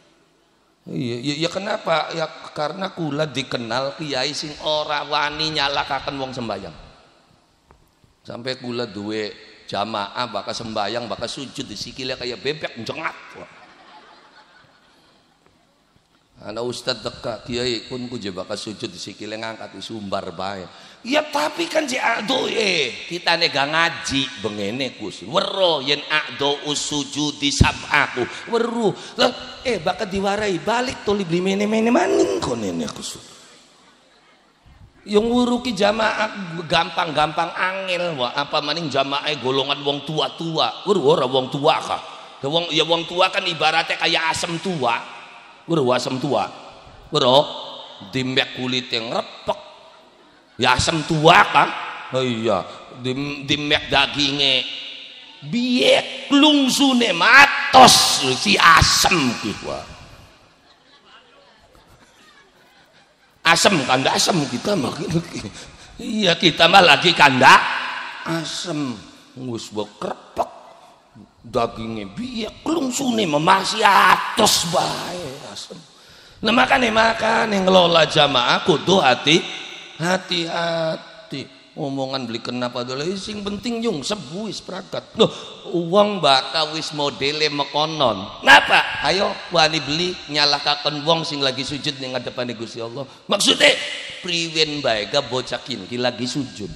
S2: Iya kenapa? Ya karena kula dikenal kiai sing ora wani nyalakaken wong sembayang. Sampai kula duwe jamaah bakal sembayang bakal sujud di sikile kayak bebek jengat. Ana ustad dekat kiai pun ku je bakal sujud di sikile ngangkat sumbar bae. Ya tapi kan je ado kita nega ngaji bengene kus. Wero yen ado usujud di sab'aku. Weru. Bakal diwarai balik toli beli mene-mene maning konene kus. Yang wuruki jamaah gampang-gampang angel wa apa maning jamaah golongan wong tua-tua. Weru ora wong tua kah? Wong tua kan ibaratnya kayak asem tua. Weru asem tua. Weru dimbek kulit yang repek. Ya asem tua kan? Oh iya, dimbek dagingnya biek lungsune matos si asem gitu. Asem kanda asem kita mah. Iya kita mah lagi kanda asem. Wis krepek. Dagingnya biak lungsune masih atos bae asem. Nah makanya ngelola jamaah kudu hati-hati. Omongan beli kenapa dulu sing penting yung sebuis prakat. Loh uang baka wis modele mekonon. Napa? Ayo wani beli nyalahkaken wong sing lagi sujud ning ngadepane Gusti Allah. Maksudnya priwen bae ga bocakin ki lagi sujud.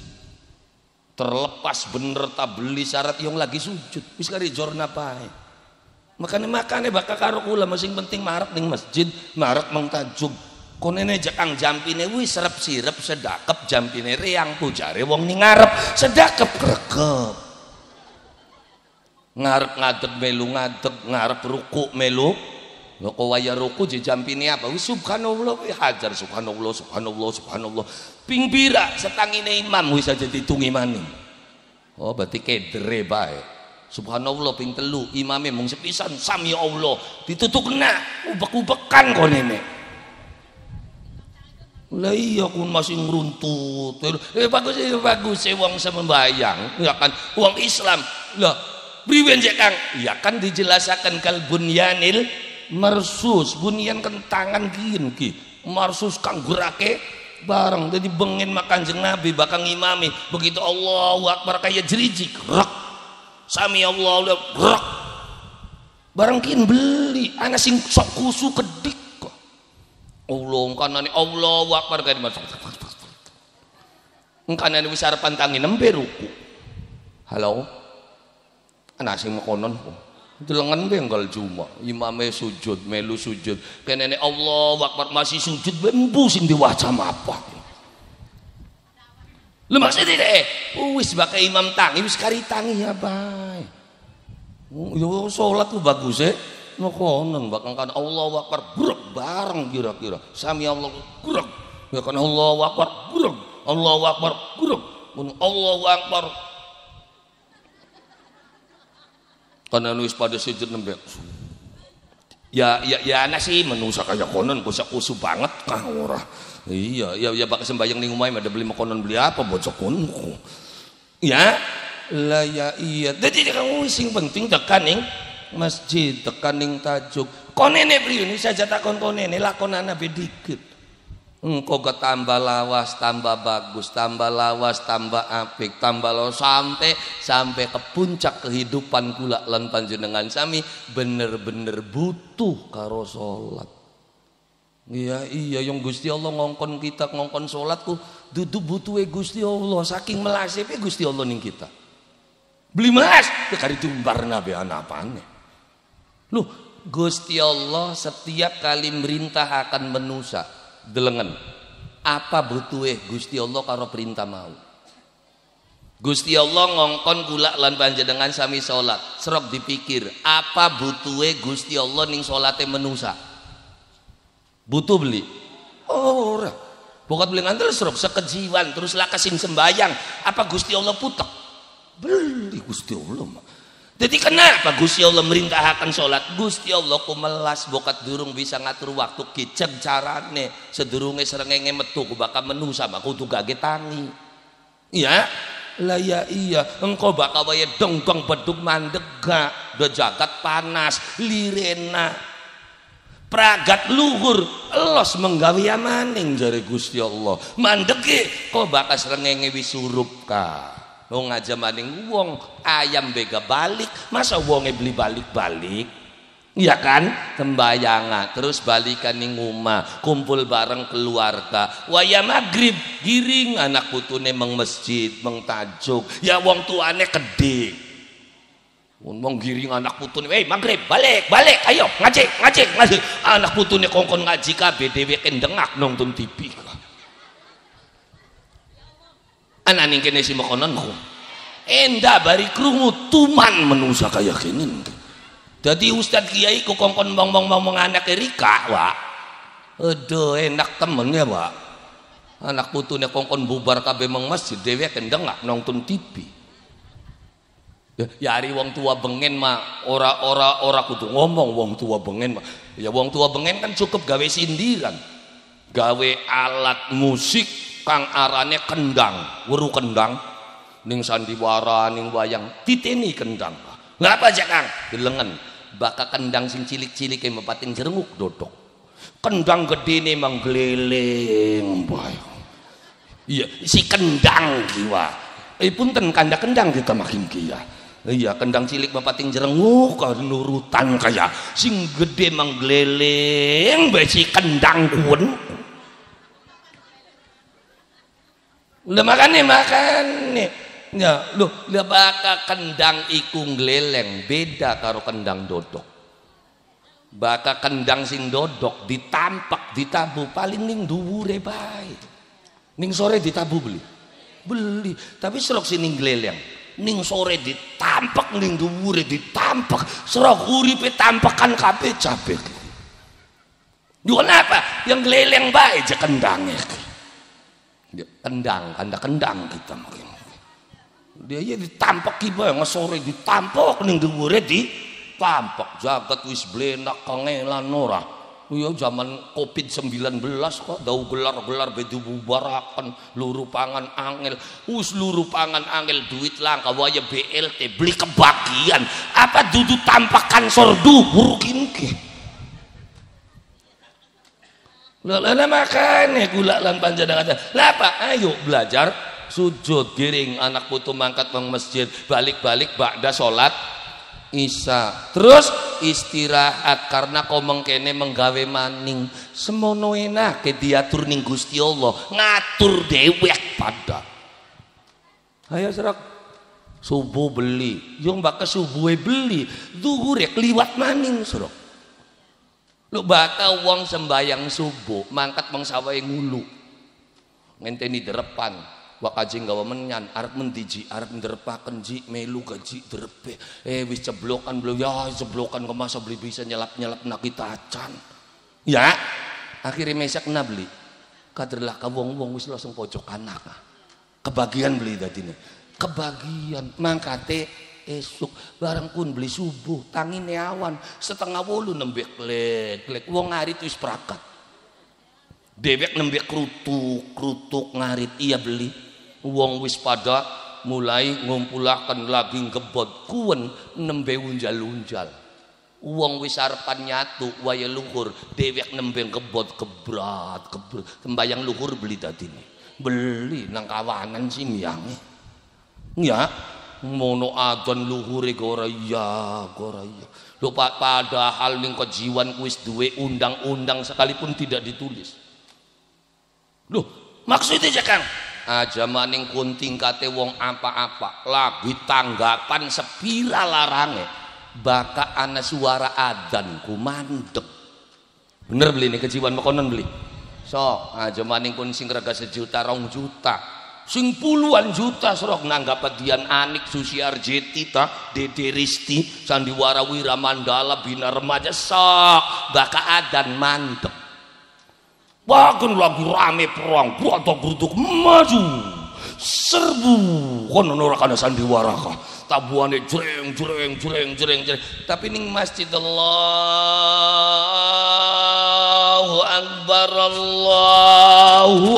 S2: Terlepas bener tak beli syarat yang lagi sujud wis kari jorna bae. Makane bakal karo kula masing penting marep ning masjid marep mengtajub konene jakang jampine wis serep-sirep sedakep jampine reang pujare wong ning ngarep sedakep gregep ngarep ngadeg melu ngadeg ngarep ruku melu lho kok waya ruku je jampine apa wis subhanallah hajar subhanallah ping pira setangine imam wis aja ditungi maning. Oh berarti kedere bae subhanallah ping telu imame mung sepisan sami Allah ditutuk kena ubek-ubekan konene. Lah iya kun masih ngruntut. Bagus wong sembayang ya kan wong Islam. Lah priwen je Kang? Ya kan dijelasaken kal bunyanil marsus bunyan kentangan kian ki marsus kang gurake bareng jadi bengen makan jeng Nabi bakal ngimami begitu Allahu Akbar kayak jerijik rak sami Allah rak bareng kian beli anak sing sok kusu kedik kok Allah kanane Allahu Akbar kayak masuk kanane wis arep pantangi nembe ruku halo anak sing mekonon kok delengan benggal cuma imame sujud melu sujud kenene Allahu Akbar masih sujud bembu sing diwaca apa lu maksudnya wis bakal imam tangi wis kari tangi ya bae Yo salat ku bagus konon bakal kan Allahu Akbar brek bareng kira-kira. Sami Allah brek. Ya kan Allahu Akbar brek. Allahu Akbar brek. Allahu Akbar. Karena nulis pada sujud nembek. Ya anak sih menusa kayak konon kusu banget kah ora. Iya bak sembayang ning omahe ada beli makanan beli apa bocok kono. Ya. Lah ya iya. Dadi kamu sing penting tekan ning masjid, tekan ning tajuk. Konene priyune saja takon konene lakonana be dikit. Engko ke tambah lawas, tambah bagus, tambah lawas, tambah apik, tambah lawas sampai ke puncak kehidupan kula lan panjenengan sami bener-bener butuh karo salat. Iya yang Gusti Allah ngongkon kita ngongkon salat ku dudu butuhe Gusti Allah saking melasepe Gusti Allah ning kita. Beli melas kari tumbarna be anapane. Loh, Gusti Allah setiap kali merintah akan menusa delengen apa butuhe Gusti Allah karo perintah mau. Gusti Allah ngongkon kula lan panjenengan sami salat. Serok dipikir, apa butuhe Gusti Allah ning salate menusa? Butuh beli? Ora. Pokoke beli ngantel serok sekejiwan terus lakasin sembayang. Apa Gusti Allah putek? Beli Gusti Allah. Jadi kenapa Gusti Allah merintahkan sholat? Gusti Allah ku melas bokat durung bisa ngatur waktu kicep carane sedurunge srengenge metu ku bakal menusa mah kudu gage tangi. Iya? Lah ya iya, engkau bakal wae dongkong bedug mandega, do jagat panas, lirena. Pragat luhur elos menggawe maning jare Gusti Allah. Mandege kok bakal srengenge wis surup ka. Wong aja maning wong ayam bega balik masa wonge beli balik-balik iya kan tembayangan terus balikan ning omah kumpul bareng keluarga waya maghrib giring anak putune meng masjid meng tajuk ya wong tuane kedhe wong giring anak putune maghrib balik ayo ngaji anak putune kongkon ngaji kabeh dheweke ndengak nonton TV anak ning kene si makonan ku endah bari krungu tuman menusa kaya kene dadi ustad kiai ku kongkon ngomong anak Rika Wak aduh enak temen ya Wak anak putune kongkon bubar kabeh meng masjid dhewe kendengak nonton TV ya ari wong tua bengen mah ora kudu ngomong wong tua bengen mah ya wong tua bengen kan cukup gawe sindiran gawe alat musik kang arane kendang, weru kendang, ning sandiwara, ning wayang, titeni kendang. Ngapa aja kang? Delengen, baka kendang sing cilik-cilik yang mepating jerenguk dodok. Kendang gede nih menggeleng, boy. Iya, si kendang kiwa. Punten kanda kendang kita makin kia. Iya, kendang cilik mepating jerenguk, nurutan kaya. Sing gede menggeleng, besi kendang kun. Udah makane ya loh lah baka kendang iku ngleleng beda karo kendang dodok baka kendang sing dodok ditampak ditabu paling ning dhuwure bae ning sore ditabu beli tapi serok sing ngleleng ning sore ditampak ning dhuwure ditampak serok uripe tampakan kabeh cabek yo kenapa yang ngleleng bae je kendange kendang kita makin dia ya ditampak kiba ngesore ditampak ning dhuwure ditampak jagat wis blenak kangelan ora ya zaman Covid-19 kok dau gelar-gelar bedu bubaraken luru pangan angel wis luru pangan angel duit langka waya BLT beli kebagian apa dudu tampakan sor dhuwur kinke lah makane kula lan panjenengan lah apa ayo belajar sujud giring anak putu mangkat nang masjid balik-balik ba'da salat isya terus istirahat karena kau mengkene menggawe maning semono enake diatur ning Gusti Allah ngatur dewek pada ayo serak subuh beli yung baka subuhe beli zuhure kliwat maning serak lu bakal wong sembayang subuh mangkat mengsawae ngulu ngenteni derepan Wak kajing gawa menyan arep mendiji arep nderpaken ji melu gaji drepe wis ceblokan belum ya ceblokan kok masa beli bisa nyelap-nyelap nak kita acan ya akhirnya mesak na beli kaderlah ka wong-wong wis langsung pojok anak kebagian beli dadine kebagian mangkate esuk barang pun beli subuh tangine awan 7:30 nembe klek wong ngarit wis prakat dewek nembe krutuk ngarit iya beli wong wis pada mulai ngumpulaken lagi ngebot kuwen nembe unjal-unjal wong wis arepan nyatu waya luhur dewek nembe ngebot kebrat tembayang luhur beli dadine beli nang kawanan sing yange ya mono adon luhure ora iya lho padahal ning kejiwan wis duwe undang-undang sekalipun tidak ditulis lho maksudnya Kang aja maning kunting kate wong apa-apa lagi tanggapan sepira larange baka ana suara adzan ku mandeg bener beli nih kejiwan makonon beli sok aja maning pun sing rega 1 juta 2 juta sing puluhan juta serok nanggap dian Anik Susi Arjeti ta Dede Risti Sandiwara Wiramandala Bina Remaja sok baka adzan mandeg bahkan lagi rame perang atau geruduk maju serbu kono ora kana sandiwara ka tabuane jreng tapi ning masjid Allahu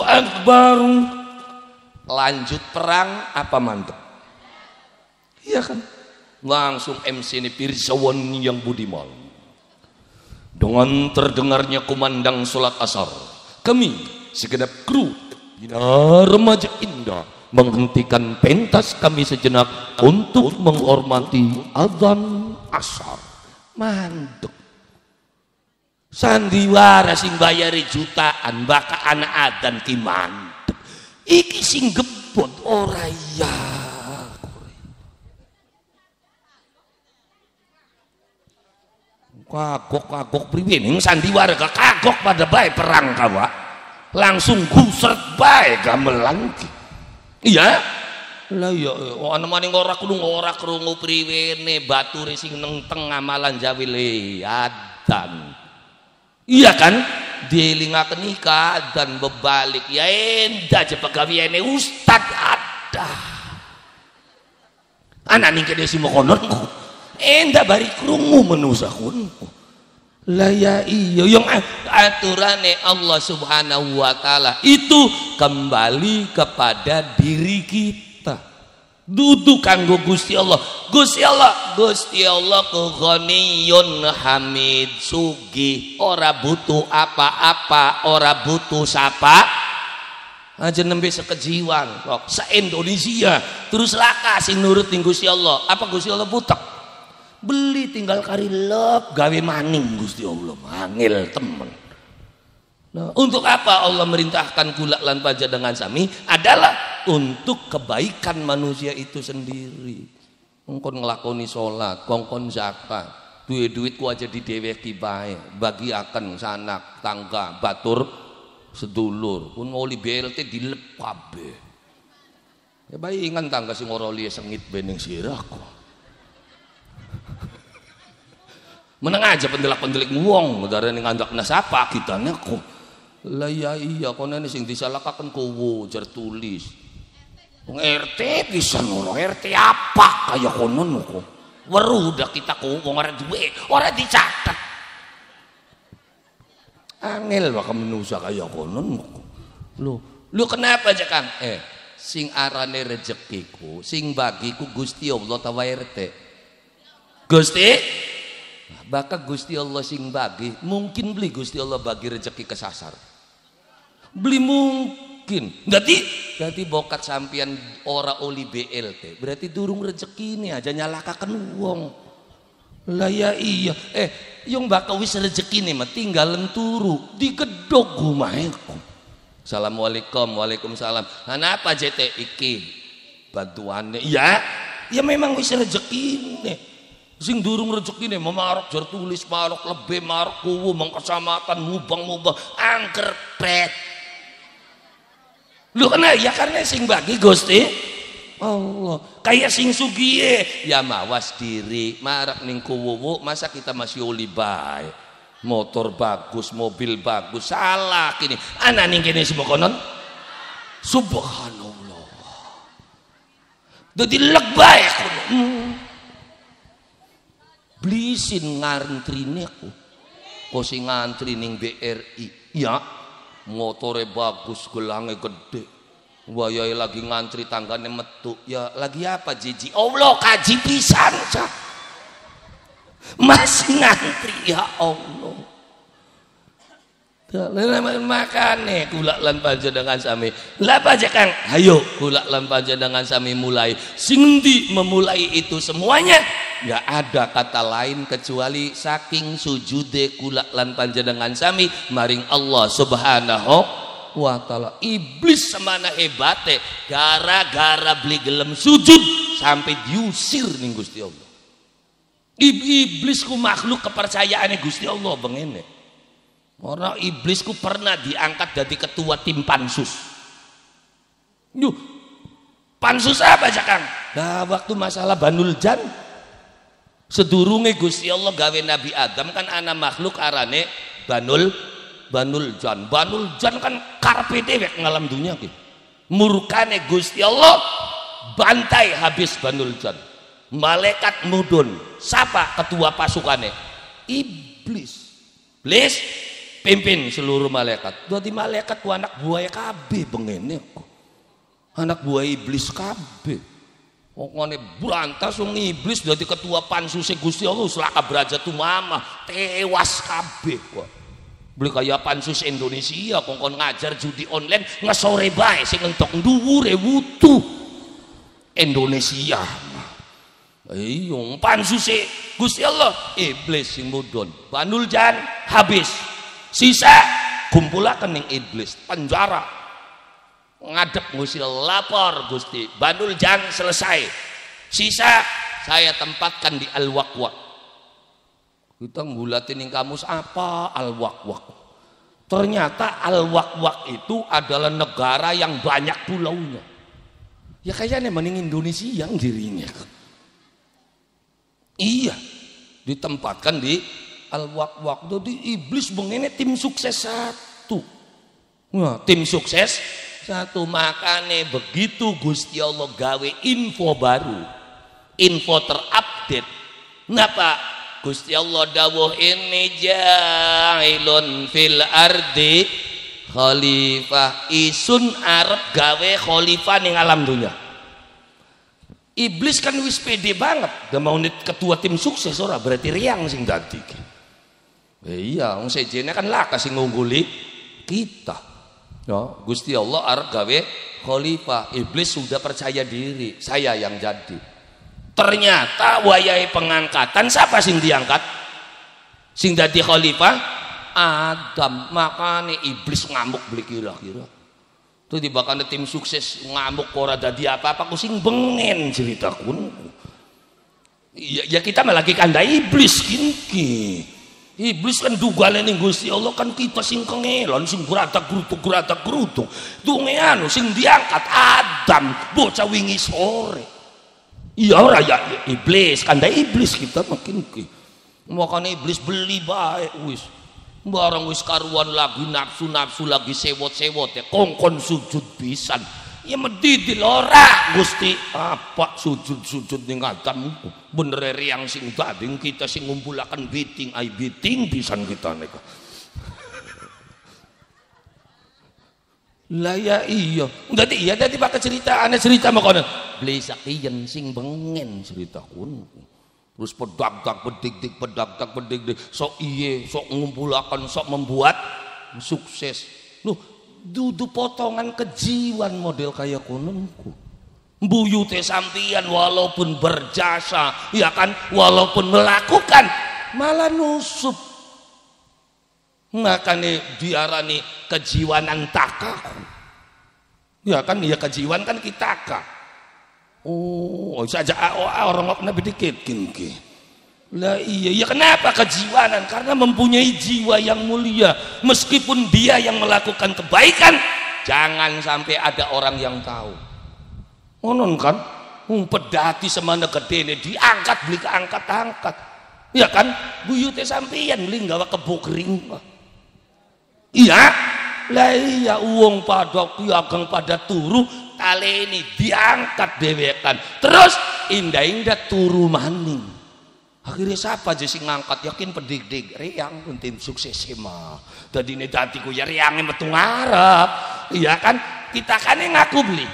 S2: akbar lanjut perang apa mantep iya kan langsung MC ini Pirsawan yang budiman dengan terdengarnya kumandang sholat asar kami segenap kru Bina Remaja Indah menghentikan pentas kami sejenak untuk menghormati adzan asar mandek sandiwara sing bayari jutaan baka anak adzan ki mandek iki sing gebot ora ya kagok priwe ning sandiwara kagok pada bae perang kawa langsung gusret bae gamelan iya lah ya ana maning ora krungu priwene bature sing neng teng amalan jawi leadan iya kan dielingaken nikah dan bebalik ya endah aja pegawiane ustad ada anak ning kene sing konon endah bari krungu menusakun lah ya iya yang aturane Allah subhanahu wa ta'ala itu kembali kepada diri kita duduk kanggo Gusti Allah Gusti Allah Ghaniyun Hamid sugih ora butuh apa-apa ora butuh sapa aja nembe sekejiwan kok se-Indonesia terus laka sing nurut ning Gusti Allah apa Gusti Allah butek beli tinggal karilep gawe maning Gusti Allah mangil temen nah, untuk apa Allah merintahkan kula lan paja dengan sami adalah untuk kebaikan manusia itu sendiri kongkon ngelakoni sholat kongkon zakat duit-duitku aja dideweki bae bagi akan sanak tangga batur sedulur pun oli BLT dilep kabeh ya baingan tangga sing ora liye sengit bening sirahku meneng aja pendelak-pendelik wong darane ngandakna sapa kitane kok lah ya iya kono sing disalahkaken kowe jar tulis wong RT pisan ora RT apa kaya kono kok weruh udah kita kok wong ora duwe ora dicatet angel wae manusa kaya kono lho kenapa aja Kang sing arane rezekiku sing bagiku Gusti Allah tawa RT Gusti Baka Gusti Allah sing bagi mungkin beli Gusti Allah bagi rezeki kesasar beli mungkin berarti bokat sampian ora oli BLT berarti durung rezeki ini aja nyalakaken wong lah ya iya yang bakal wis rezeki ini mah tinggalan turu digedhog gumaheku assalamualaikum waalaikumsalam kenapa JT iki bantuannya ya memang wis rezeki ini sing durung rezekine memarok jar tulis marok lebih marok kuwu mengkecamatan mubang angker pret Lu kena ya karena sing bagi Gusti Allah. Kayak sing sugiye ya mawas diri marak ning kuwu masa kita masih oli bae. Motor bagus, mobil bagus, salah kini. Ana ning kene semua konon. Subhanallah. Dadi leg bae kono. Blisin ngantrine aku. Kok sing ngantri ning BRI ya motore bagus gelange gede wayahe lagi ngantri tanggane metu ya lagi apa jiji Allah kaji pisan masih ngantri ya Allah makane kula lan panjenengan sami lah aja Kang ayo kula lan panjenengan sami mulai sing endi memulai itu semuanya nggak ada kata lain kecuali saking sujude kula lan panjenengan sami maring Allah Subhanahu wa taala. Iblis semana hebate gara-gara beli gelem sujud sampai diusir ning Gusti Allah. Iblis ku makhluk kepercayaane Gusti Allah bengene. Ora iblis ku pernah diangkat jadi ketua tim pansus. Yuh, pansus apa aja Kang? Nah waktu masalah Banul Jan sedurunge Gusti Allah gawe Nabi Adam kan anak makhluk arane Banul Jan. Banul Jan kan karpe dewek ngalam dunia ki. Murkane Gusti Allah bantai habis Banul Jan. Malaikat mudun. Siapa ketua pasukannya? Iblis. Iblis pimpin seluruh malaikat. Dadi malaikat ku anak buaya kabeh bengene kok. Anak buah iblis kabeh. Pokoknya berantas wong iblis dadi ketua pansus Gusti Allah selaka berajat mama tewas kabeh kok. Beli kayak pansus Indonesia kongkon ngajar judi online ngesore bae sing entok dhuwure wutuh Indonesia. Ayo pansus Gusti Allah iblis sing mudun. Banul Jan habis. Sisa kumpulaken ning iblis penjara. Ngadep Gusti lapor Gusti Banul Jan selesai sisa saya tempatkan di Al-Waqwaq. Kita ngulatin ning kamus apa Al-Waqwaq, ternyata Al-Waqwaq itu adalah negara yang banyak pulaunya ya kayaknya mending Indonesia yang dirinya iya ditempatkan di Al-Waqwaq. Jadi iblis bengene tim sukses satu. Nah, tim sukses satu makane begitu Gusti Allah gawe info baru, info terupdate. Napa Gusti Allah dawuh ini ja'ilun fil ardi khalifah, isun arep gawe khalifah ning alam dunya. Iblis kan wis pede banget, udah mau ketua tim sukses ora berarti riang sing dadi. Iya, wong sejene kan laka sing ngungguli kita. Ya, Gusti Allah arep gawe khalifah. Iblis sudah percaya diri, saya yang jadi. Ternyata wayahe pengangkatan siapa sing diangkat? Sing dadi khalifah Adam. Makane iblis ngamuk beli kira-kira. Itu dibakane tim sukses ngamuk ora dadi apa-apa ku sing bengen ceritaku. Ya kita malah lagi kandai iblis kinki. Iblis kan dugane ning Gusti Allah kan kita sing kengelon sing geratak-gerutuk. Dunge anu sing diangkat Adam bocah wingi sore. Iya ora ya iblis kandai iblis kita makin ki. Makane iblis beli bae wis. Barang wis karuan lagi nafsu lagi sewot-sewot ya kongkon sujud pisan. Ya medidil ora Gusti apa sujud ning Adam bener riang sing dading kita sing ngumpulaken biting ai biting pisan kita nika. Lah ya iya. Dadi bakal cerita ana cerita makono. Beli sakiyen sing bengen ceritaku. Terus pedak-dak bedik-dik sok iye sok ngumpulaken sok membuat sukses. Loh dudu potongan kejiwan model kayak kononku. Mbuyute sampian walaupun berjasa ya kan walaupun melakukan malah nusup. Makanya diarani kejiwanan takaku. Ya kan ya kejiwan kan kita ka. Oh saja orang kena sedikit kinki. Lah iya ya kenapa kejiwanan? Karena mempunyai jiwa yang mulia meskipun dia yang melakukan kebaikan jangan sampai ada orang yang tahu. Ngonon kan? Pedati semana gedene diangkat beli keangkat-angkat. Ya kan? Buyute sampeyan beli gawa kebo kering. Iya. Lah iya uang pada kiagang pada turu taleni diangkat dewekan. Terus indah-indah turu maning. Akhirnya siapa aja sing ngangkat, yakin pedik-dik riang tim sukses mah. Dadi ne datiku ya riange metu ngarep. Iya kan? Kita kan ngaku beli.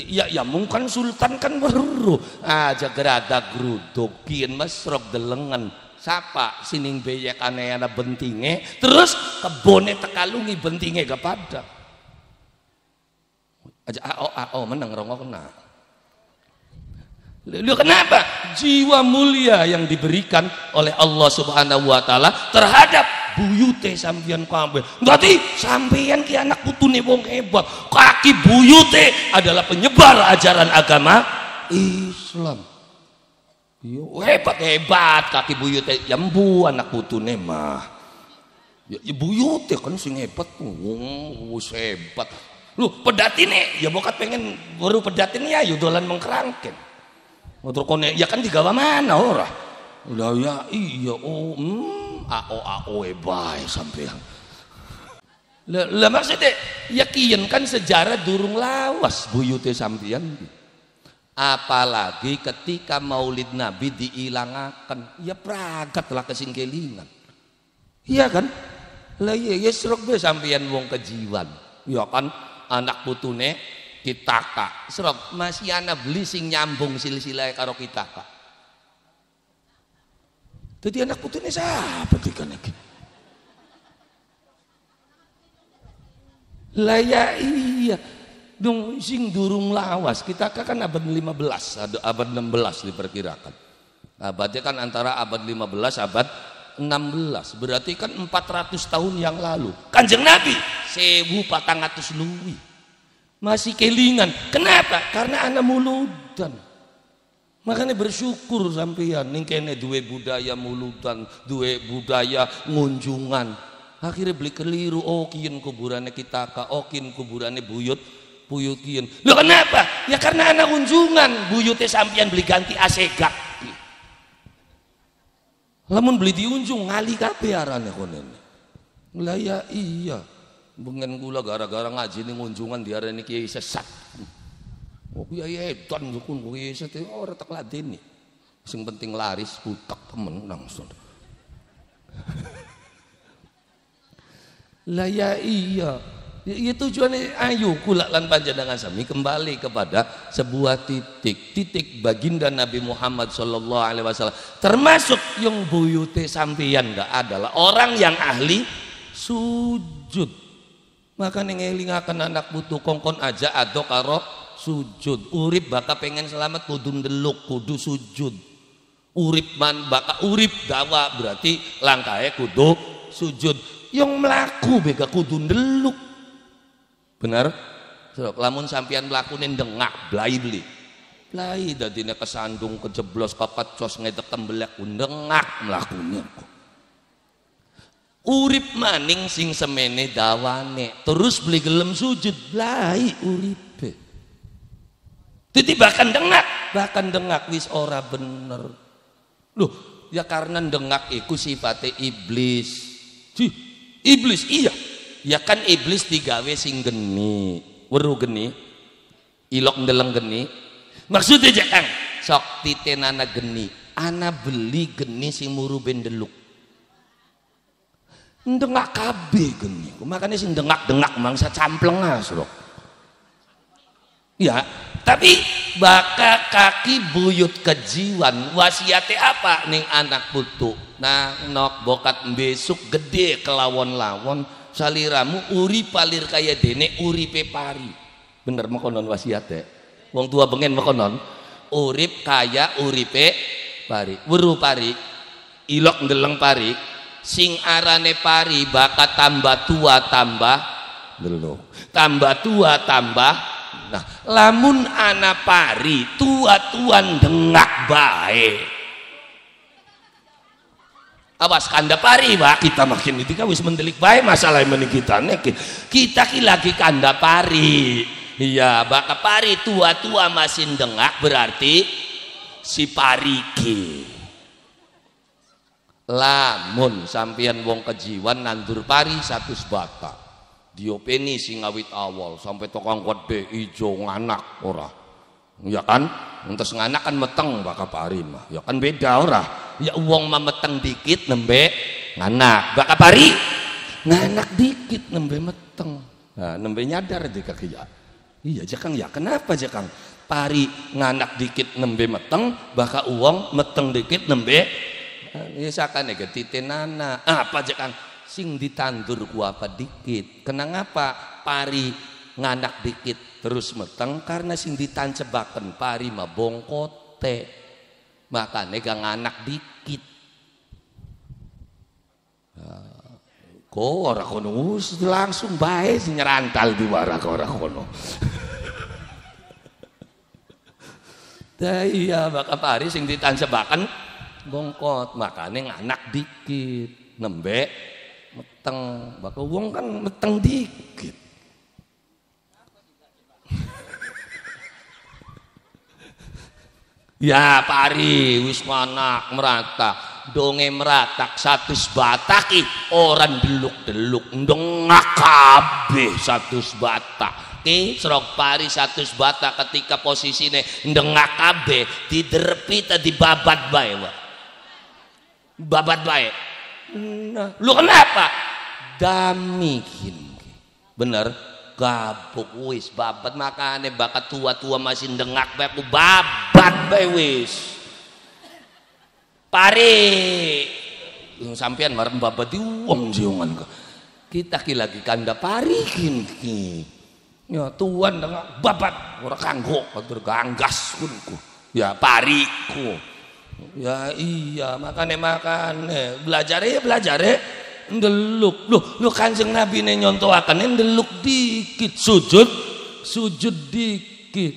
S2: Ya mungkin sultan kan baru aja gerada gruduk kian mesrok delengan sapa sining beyek aneh ana bentinge terus kebone tekalungi bentinge kepada aja menang rongok kena. Lu kenapa? Jiwa mulia yang diberikan oleh Allah Subhanahu wa taala terhadap buyute sampeyan kabeh. Berarti sampeyan ki anak putune wong hebat. Kaki buyute adalah penyebar ajaran agama Islam. Yo hebat kaki buyute jambu anak putune mah. Ya buyute kan sing hebat. Wis hebat. Lu pedatine ya bokat pengen baru pedatin ya dolan mengkerangken. Motor kone ya kan digawa mana ora? Lah ya iya ao bae sampean. Lah maksudnya yakin kan sejarah durung lawas buyute sampean. Apalagi ketika Maulid Nabi diilangaken, ya pragatlah kesingkelingan. Iya kan? Lah iya srok be sampean wong kejiwan. Ya kan anak putune kitaka serok masih ana beli sing nyambung silsilah karo kitaka. Jadi anak putune siapa tikan iki? Lah ya iya dong sing durung lawas kitaka kan abad 15 abad 16 diperkirakan. Abadnya kan antara abad 15 abad 16 berarti kan 400 tahun yang lalu. Kanjeng Nabi 1400 luwi. Masih kelingan. Kenapa? Karena anak muludan. Makanya bersyukur sampeyan ning kene duwe budaya muludan, duwe budaya ngunjungan. Akhirnya beli keliru, kian kuburannya kitaka, kian kuburannya buyut kian. Loh kenapa? Ya karena anak kunjungan, buyutnya sampeyan beli ganti asegak. Lamun beli diunjung ngali kabeh arane konen. Lah ya iya. Bengen kula gara-gara ngaji ning unjungan diarani kiai sesat. Kiai edan kun kiai sesat ora tak ladeni. Sing penting laris butak temen langsung. Lah ya iya. Ya tujuannya ayo kula lan panjenengan sami kembali kepada sebuah titik baginda Nabi Muhammad sallallahu alaihi wasallam. Termasuk yang buyute sampeyan enggak adalah orang yang ahli sujud. Maka ngelingaken anak putu kongkon aja ado karo sujud. Urip baka pengen selamat kudu ndeluk kudu sujud. Urip man baka urip dawa berarti langkahe kudu sujud. Yang melaku bega kudu ndeluk. Benar? So, lamun sampeyan mlakune ndengak blai beli. Blai dadine kesandung kejeblos kepecos ngedek tembelek ndengak mlakune. Urip maning sing semene dawane terus beli gelem sujud blai uripe. Titi bahkan dengak wis ora bener. Loh, ya karena dengak iku sifate iblis. Iblis iya. Ya kan iblis digawe sing geni, weru geni, ilok ndeleng geni. Maksudnya jangan sok titenana geni, ana beli geni sing muru bendeluk. Ndengak kabeh geni. Makanya sing dengak-dengak mangsa campleng asrok. Ya, tapi baka kaki buyut kejiwan wasiate apa ning anak putu. Nah, nok bokat besok gede kelawon-lawon saliramu uri palir kaya dene uripe pari. Bener makonon wasiate. Wong tua bengen makonon urip kaya uripe pari. Weru pari ilok ndeleng pari. Sing arane pari bakat tambah tua tambah nah lamun ana pari tua-tuan dengak bae Awas kanda pari Pak, kita makin itu wis mendelik bae masalah meni kita ki lagi kanda pari. Iya, baka pari tua-tua masih dengak berarti si pari ki. Lamun sampeyan wong kejiwan nandur pari 100 batang. Diopeni sing awit awal sampai tokang gede ijo nganak ora. Ya kan? Entes nganak kan meteng baka pari mah. Ya kan beda ora. Ya wong mah meteng dikit nembe nganak. Baka pari nganak dikit nembe meteng. Nah, nembe nyadar di kaki ya. Iya Jakang ya. Kenapa Jakang? Pari nganak dikit nembe meteng, baka uang meteng dikit nembe. Ya sakane getitenana. Apa Jakang? Sing ditandur ku apa dikit. Kenang apa? Pari nganak dikit terus meteng karena sing ditancebaken pari mah bongkote. Makane gang anak dikit. Ko ora kono langsung bae sing nyerantal di wara ora kono. Iya maka pari sing ditancebaken bongkot makane nganak dikit nembe meteng baka wong kan meteng dikit. Ya pari wis manak merata donge meratak 100 batak orang deluk-deluk ndengak kabeh 100 batak ki serok pari 100 batak ketika posisine ndengak kabeh diderepi tadi babat bae babat bae. Nah, lu kenapa? Damikin bener gabuk wis babat makane bakat tua-tua masih dengak bae ku babat bae wis pari sampean marem babat di wong jiungan kita ki lagi kanda pari ki ya tuan dengak babat ora kanggo kadur ganggas kunku ya pariku ya iya makane belajar ndeluk lu Kanjeng Nabi ne nyontohaken ndeluk dikit sujud dikit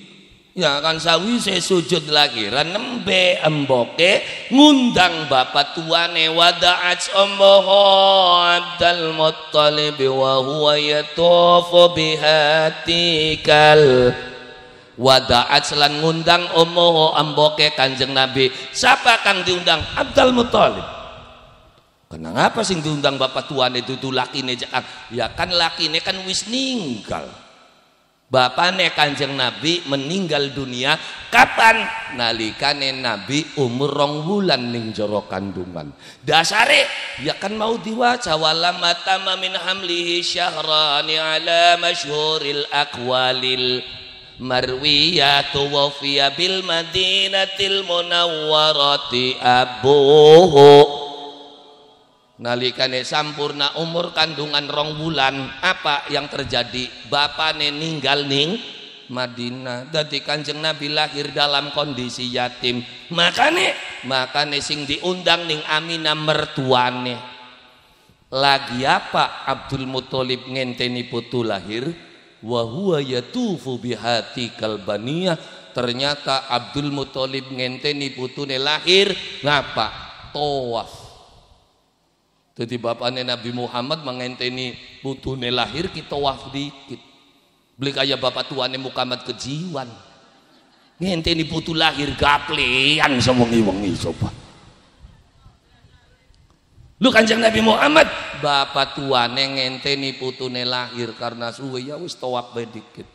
S2: ya kan sawise sujud lagi nembe emboke ngundang bapak tuane wada'at ummuhu Abdul Muttalib wa huwa yatufu bihatikal wada'at selan ngundang ummuhu emboke Kanjeng Nabi siapa kang diundang Abdul Muttalib. Kenapa sing diundang bapak tuane dudu lakine ya kan lakine kan wis ninggal. Bapane Kanjeng Nabi meninggal dunia kapan? Nalikane Nabi umur 2 wulan ning jero kandungan. Dasare ya kan mau diwaca walamma tamma min hamlihi syahrani ala masyhuril aqwalil marwiyatu wa fiya bil madinatil munawwarati abuhu. Nalikane sampurna umur kandungan 2 wulan apa yang terjadi bapane ninggal ning Madinah dadi Kanjeng Nabi lahir dalam kondisi yatim makane sing diundang ning Aminah mertuane lagi apa Abdul Muthalib ngenteni putu lahir wa huwa yatufu bihati kalbaniyah ternyata Abdul Muthalib ngenteni putune lahir ngapa tawaf. Jadi bapaknya Nabi Muhammad mengenteni putune lahir kita tawaf dikit. Beli kaya bapak tuane Muhammad kejiwan. Ngenteni putu lahir gaplean sewengi-wengi coba. Lu Kanjeng Nabi Muhammad bapak tuane ngenteni putune lahir karena suwe ya wis tawaf bae dikit.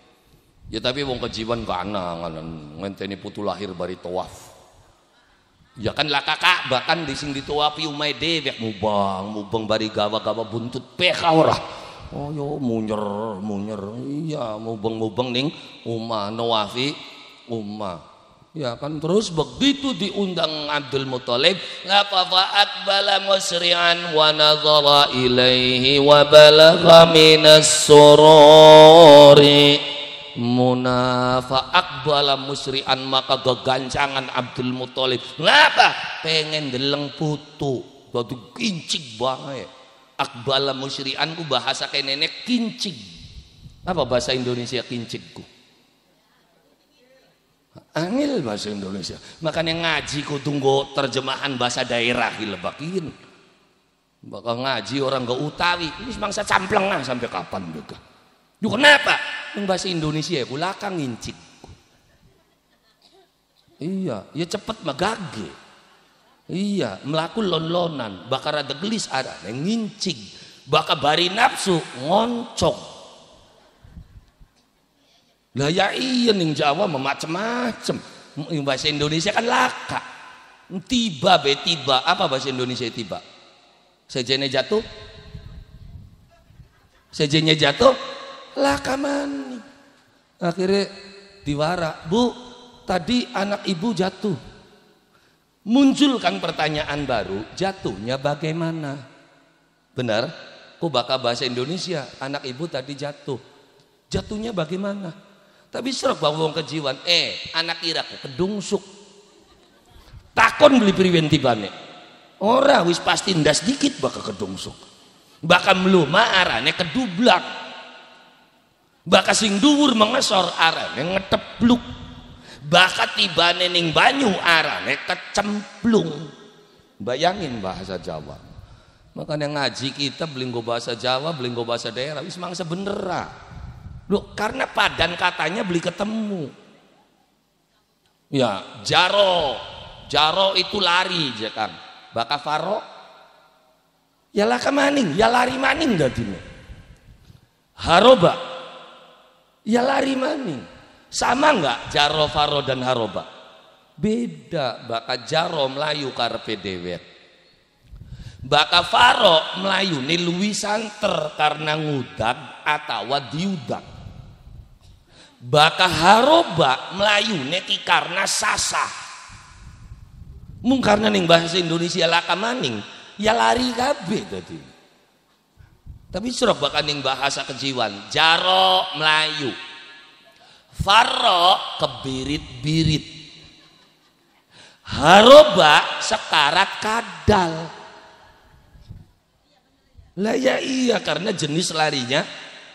S2: Ya tapi wong kejiwan kana ngenteni putu lahir bari tawaf. Ya kan laka Ka'bah kan di sing dituapi umay dewek mubang bari gawa-gawa buntut peka ora. Oh yo munyer iya mubang ning umah nawafi umah. Ya kan terus begitu diundang Abdul Muthalib laqa aqbala musri'an wa nadhara ilaihi wa balagha minas sururi munafa akbala musri'an maka gegancangan Abdul Muthalib ngapa pengen deleng putu batu kincig bae akbala musri'an ku bahasa kayak nenek kincig apa bahasa Indonesia kincigku angel bahasa Indonesia makanya ngaji ku tunggu terjemahan bahasa daerah dilebakin bakal ngaji orang gak utawi ini semangsa campleng lah sampai kapan juga. Duh kenapa? Yang bahasa Indonesia ya kulakang ngincik. Iya, ya cepet magage. Iya, melaku lon-lonan, bakal ada gelis ada yang ngincik, bakal bari nafsu ngoncok. Lah ya iya ning Jawa macem-macem. Bahasa Indonesia kan laka. Tiba be tiba, apa bahasa Indonesia tiba? Sejene jatuh. Sejene jatuh, laka mani. Akhirnya diwara, Bu, tadi anak ibu jatuh. Munculkan pertanyaan baru, jatuhnya bagaimana? Benar? Kok bakal bahasa Indonesia, anak ibu tadi jatuh. Jatuhnya bagaimana? Tapi serok bawa wong kejiwan, anak iraku kedungsuk. Takon beli priwen tibane. Ora wis pasti ndas dikit bakal kedungsuk. Bakal meluma arane kedublak. Bakal sing dhuwur mengesor arane ngetepluk. Bakal tibane ning banyu arane kecemplung. Bayangin bahasa Jawa. Makanya ngaji kita belinggo bahasa Jawa, belinggo bahasa daerah wis mangsa bener lah. Loh, karena padan katanya beli ketemu. Ya, jaro. Jaro itu lari, Kang. Baka faro. Ya laka maning, ya lari maning dadine. Haroba. Ya lari maning. Sama enggak jaro, faro dan haroba? Beda. Baka jaro melayu karepe dewek. Baka faro melayu ni luwi santer karena ngudag atau diudag. Baka haroba melayu neki karena sasah. Mung karena ning bahasa Indonesia laka maning ya lari kabeh tadi. Tapi surok baka ning bahasa kejiwan jaro melayu. Faro kebirit-birit. Haroba sekarat kadal. Lah ya iya karena jenis larinya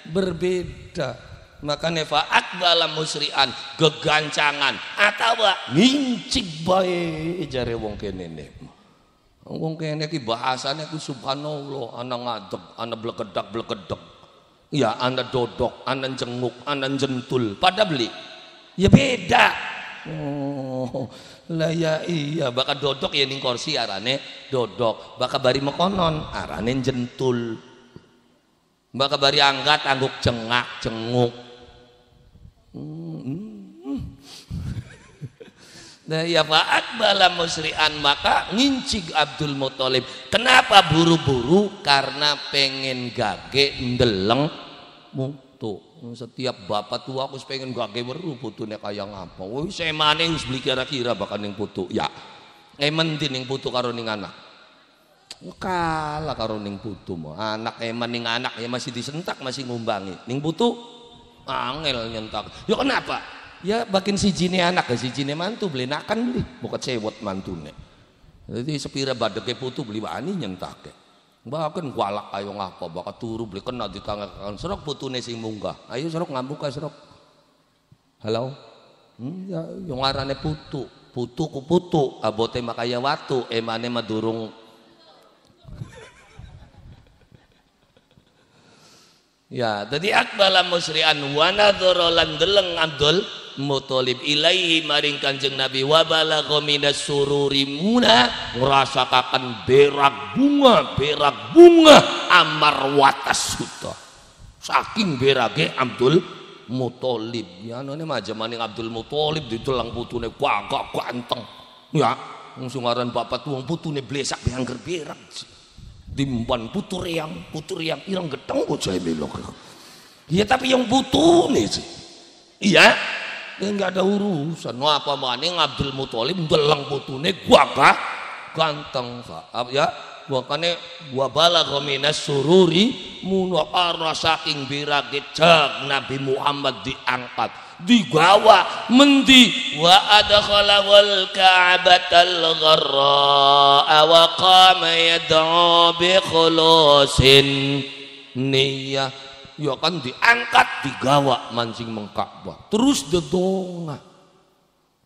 S2: berbeda. Makanya fa'at balam musri'an gegancangan atau ngincik bae jare wong kene ne. Wong kene ki bahasane ku subhanallah ana ngadeg, ana blekedak-blekedek. Ya ana dodok, ana jenguk, ana jentul. Pada beli. Ya beda. Oh, lah ya iya bakal dodok ya ning kursi arane dodok, bakal bari mekonon arane jentul. Bakal bari angkat angguk cengak, jenguk. Nah ya fa'at bala musri'an maka ngincik Abdul Muthalib. Kenapa buru-buru? Karena pengen gage ndeleng mutu. Setiap bapak tua aku pengen gage weru putune kaya ngapa. Wis emane wis beli kira-kira bakal ning putu. Ya. Emen ning putu karo ning anak. Kalah karo ning putu mah. Anak eman ning anak ya masih disentak masih ngumbangi. Ning putu angel nyentak. Ya kenapa? Ya bakin sijine anak ke sijine mantu beli nakan beli bukan cewek mantune. Jadi sepira badeke putu beli wani nyentake. Bahkan kualak ayo ngapa bakal turu beli kena di tangan serok putune sing munggah. Ayo serok ngambuk ka serok. Halo. Ya yang arane putu. Putu ku putu abote makaya watu emane madurung. Ya, jadi akbala musri'an wa nadhara lan deleng Abdul Muthalib ilaihi maring Kanjeng Nabi wa balagha minas sururi muna ngrasakaken berak bunga amar watas suta. Saking berage Abdul Muthalib. Ya anane majamaning Abdul Muthalib ditelang putune gagak ganteng. Ya, wong sungaran bapak tuwong putune blesak beangger berak. Dimban putur yang irang gedeng bocah belok. Iya tapi yang butuh nih sih. Iya, enggak ada urusan. No apa maning Abdul Muthalib ndeleng putune gagah ganteng ya. Makane wa balagha minas sururi munaqara saking birage jag Nabi Muhammad diangkat digawa mendi wa adkhalawal ka'batal gharra wa qama yad'u bi khulusin niyah. Ya kan diangkat digawa mancing mengka'bah terus dedonga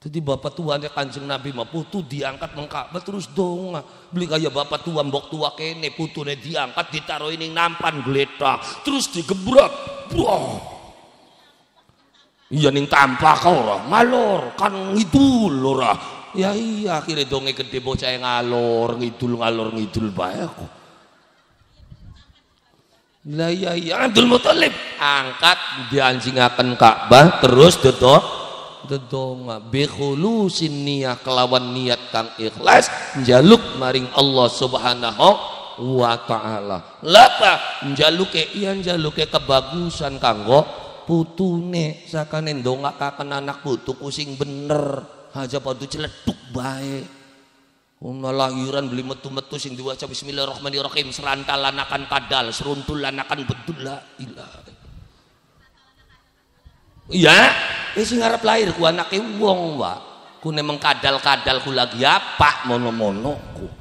S2: Jadi bapak tuanya Kanjeng Nabi mah putu diangkat mengkabah terus donga. Beli kayak bapak tua mbok tua kene putune diangkat ditaruh ini nampan geletak terus digebrak. Wah. Iya ning tampak ora ngalor kan ngidul ora. Ya iya akhirnya donge gede bocah ngalor ngidul bae aku. Lah iya Abdul Muthalib angkat dianjingaken Ka'bah terus dedonga bi khulusin niyah kelawan niat kang ikhlas njaluk maring Allah Subhanahu wa taala. Lapa njaluke kebagusan kanggo putune sakane ndongakaken anak putu sing bener aja padu celeduk bae. Lahiran beli metu-metu sing diwaca bismillahirrahmanirrahim serantal anakan kadal seruntul anakan bedul la ilaha. Iya, sing arep lahir ku anake wong wae. Ku nemeng kadal-kadal ku lagi apa mono-mono ku.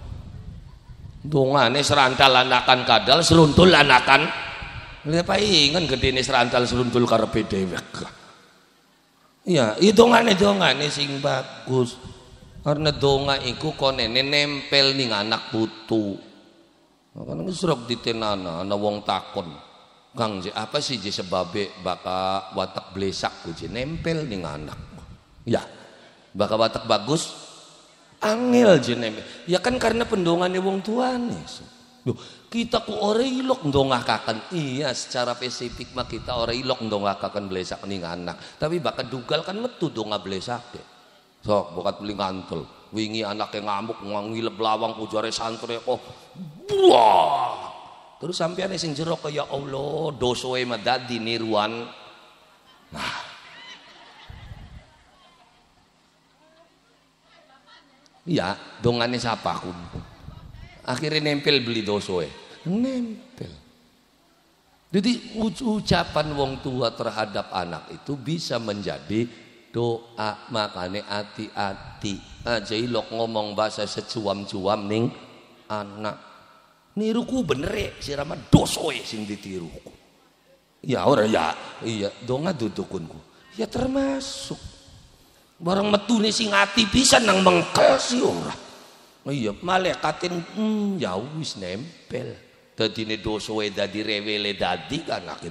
S2: Dongane serantal anakan kadal seruntul anakan. Lha paingen gedene serantal seruntul karepe dhewek. Iya, dongane sing bagus. Karena donga iku konene nempel ning anak putu. Makanya ngesrok ditenana ana wong takon. Kang apa sih sebabe baka watak blesak ku nempel ning anak. Ya. Baka watak bagus angel je nempel. Ya kan karena pendongane wong tuane. Loh, kita ku ora ilok ndongakaken. Iya, secara spesifik mah kita ora ilok ndongakaken blesak ning anak. Tapi baka dugal kan metu donga blesak. Sok bokat beli ngantul wingi anaknya ngamuk ngilep lawang pujare santri kok wah terus sampean sing jero ya Allah dosoe mah dadi niruan. Nah iya dongane siapa aku akhirnya nempel beli dosoe nempel. Jadi ucapan wong tua terhadap anak itu bisa menjadi doa. Makane hati-hati aja ilok ngomong bahasa secuam-cuam ning anak niruku bener sirama dosoe sing ditiruku ya ora ya iya donga dudukunku ya termasuk barang metune sing ati bisa nang mengkel sih ora iya malaikatin ya wis nempel dadine dosoe dadi rewele dadi kan aku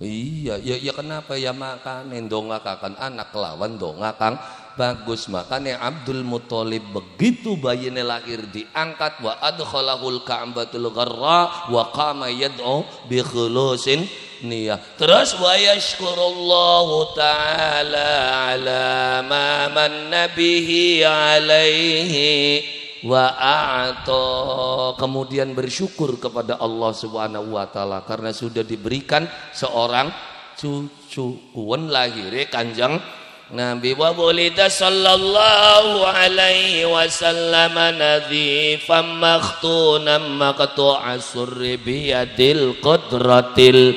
S2: iya ya kenapa ya makane ndongakaken anak kelawan donga kang bagus. Makane Abdul Muthalib begitu bayinya lahir diangkat wa adkhalahul ka'batul gharra wa qama yad'u bi khulusin niyah. Terus wa yashkurullahu ta'ala ala ma manna bihi alaihi wa a'ta, kemudian bersyukur kepada Allah Subhanahu wa taala karena sudah diberikan seorang cucu. Kuwen lahire Kanjeng Nabi wa wulida sallallahu alaihi wasallam nadhifan makhtunan maqtu'a surri biyadil qudratil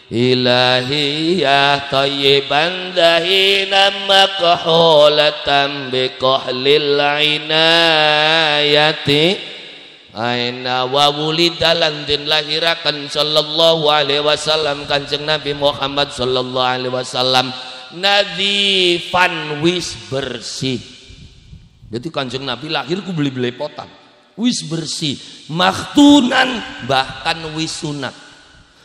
S2: ilahiyah tayyiban dahinan makhulatan biqahlil inayati aina wa wulida lan den lahirakan sallallahu alaihi wasallam Kanjeng Nabi Muhammad sallallahu alaihi wasallam nadhifan wis bersih. Jadi Kanjeng Nabi lahir ku beli belepotan wis bersih, makhtunan bahkan wis sunat,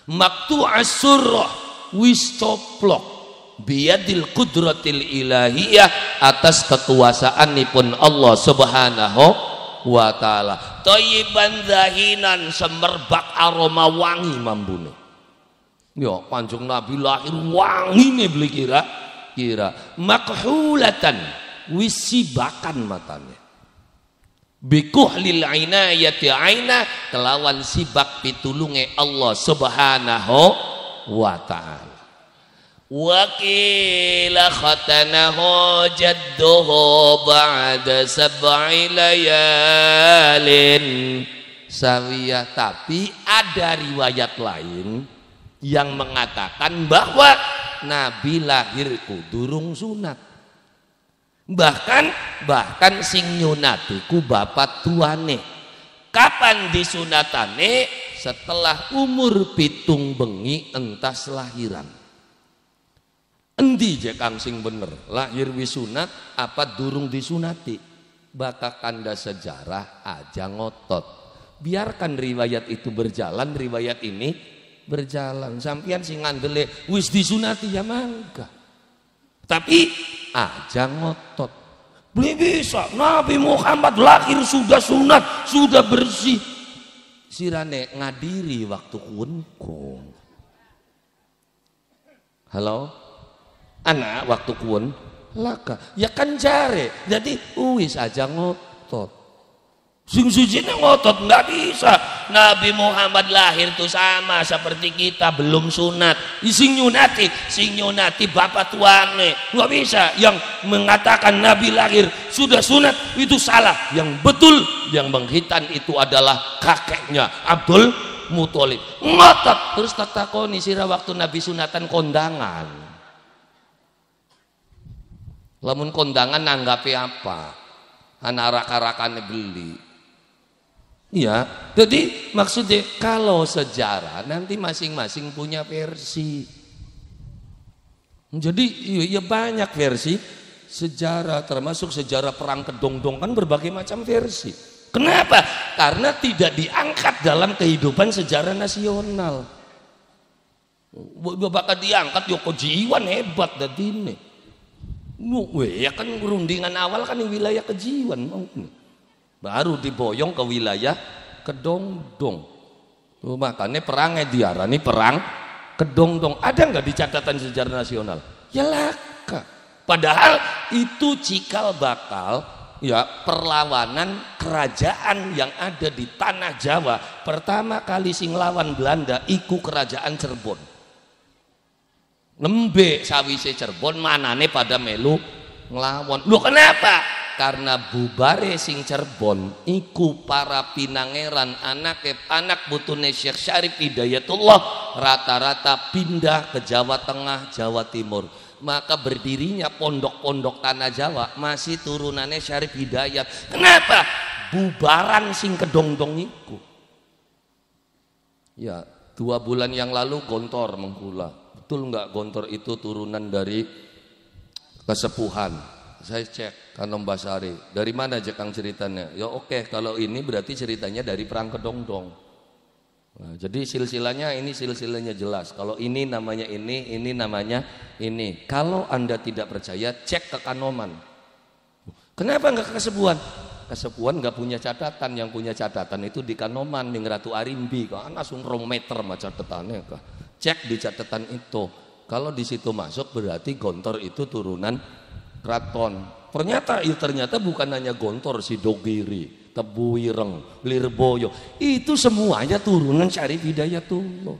S2: maktu'as surrah wis coplok, biyadil qudratil ilahiyah atas kekuasaanipun Allah Subhanahu wa taala, thayyiban zahinan semerbak aroma wangi mambune. Ya Kanjeng Nabi lahir wangine beli kira makhulatan wis sibakan matanya, bikuhlil inayati aina kelawan sibak pitulunge Allah Subhanahu wa taala. Wakila khatanahu jadduhu ba'da sab'i layalin sawiyah. Tapi ada riwayat lain yang mengatakan bahwa Nabi lahir durung sunat, bahkan sing nyunatiku bapak tuane. Kapan disunatane? Setelah umur pitung bengi entas lahiran.
S1: Endi je kang sing bener, lahir wisunat apa durung disunati? Bakal kanda sejarah aja ngotot. Biarkan riwayat itu berjalan, riwayat ini berjalan. Sampian sing ngandele wis disunati ya mangga. Tapi aja ngotot. Beli bisa Nabi Muhammad lahir sudah sunat, sudah bersih. Sirane ngadiri waktu kunkung. Halo? Anak waktu kuon laka ya kan jare jadi wis aja ngotot sing sujine ngotot nggak bisa. Nabi Muhammad lahir tuh sama seperti kita belum sunat sing nyunati bapak tuane nggak bisa. Yang mengatakan Nabi lahir sudah sunat itu salah. Yang betul yang menghitan itu adalah kakeknya Abdul Muthalib ngotot. Terus tak takoni sira waktu Nabi sunatan kondangan. Lamun kondangan nanggapi apa? Anak arak-arakannya beli. Ya, jadi maksudnya kalau sejarah nanti masing-masing punya versi. Jadi ya banyak versi sejarah, termasuk sejarah perang kedongdong kan berbagai macam versi. Kenapa? Karena tidak diangkat dalam kehidupan sejarah nasional. Bakal diangkat Yoko Jiwan hebat dadine. Ya kan rundingan awal kan di wilayah Kejiwan baru diboyong ke wilayah Kedongdong. Makanya perangnya diarani perang Kedongdong. Ada nggak di catatan sejarah nasional? Ya laka. Padahal itu cikal bakal ya perlawanan kerajaan yang ada di tanah Jawa. Pertama kali sing lawan Belanda iku kerajaan Cirebon. Nembe sawise Cirebon manane pada melu nglawan. Lho kenapa? Karena bubare sing Cirebon iku para pinangeran anak putune Syekh Syarif Hidayatullah rata-rata pindah ke Jawa Tengah, Jawa Timur. Maka berdirinya pondok-pondok tanah Jawa masih turunannya Syarif Hidayat. Kenapa? Bubaran sing kedongdong iku. Ya, 2 bulan yang lalu Gontor Mengkula. Betul nggak Gontor itu turunan dari kesepuhan? Saya cek Kanom Basari. Dari mana aja Kang ceritanya? Ya oke, kalau ini berarti ceritanya dari perang Kedongdong. Nah, jadi silsilahnya ini silsilahnya jelas. Kalau ini namanya ini namanya ini. Kalau Anda tidak percaya, cek ke Kanoman. Kenapa nggak ke kesepuhan? Kesepuhan nggak punya catatan. Yang punya catatan itu di Kanoman, di Ratu Arimbi. Kan langsung 2 meter macam catatannya kah? Cek di catatan itu. Kalau di situ masuk berarti Gontor itu turunan keraton. Ternyata bukan hanya Gontor, Sidogiri, Tebuireng, Lirboyo. Itu semuanya turunan Syarif Hidayatullah.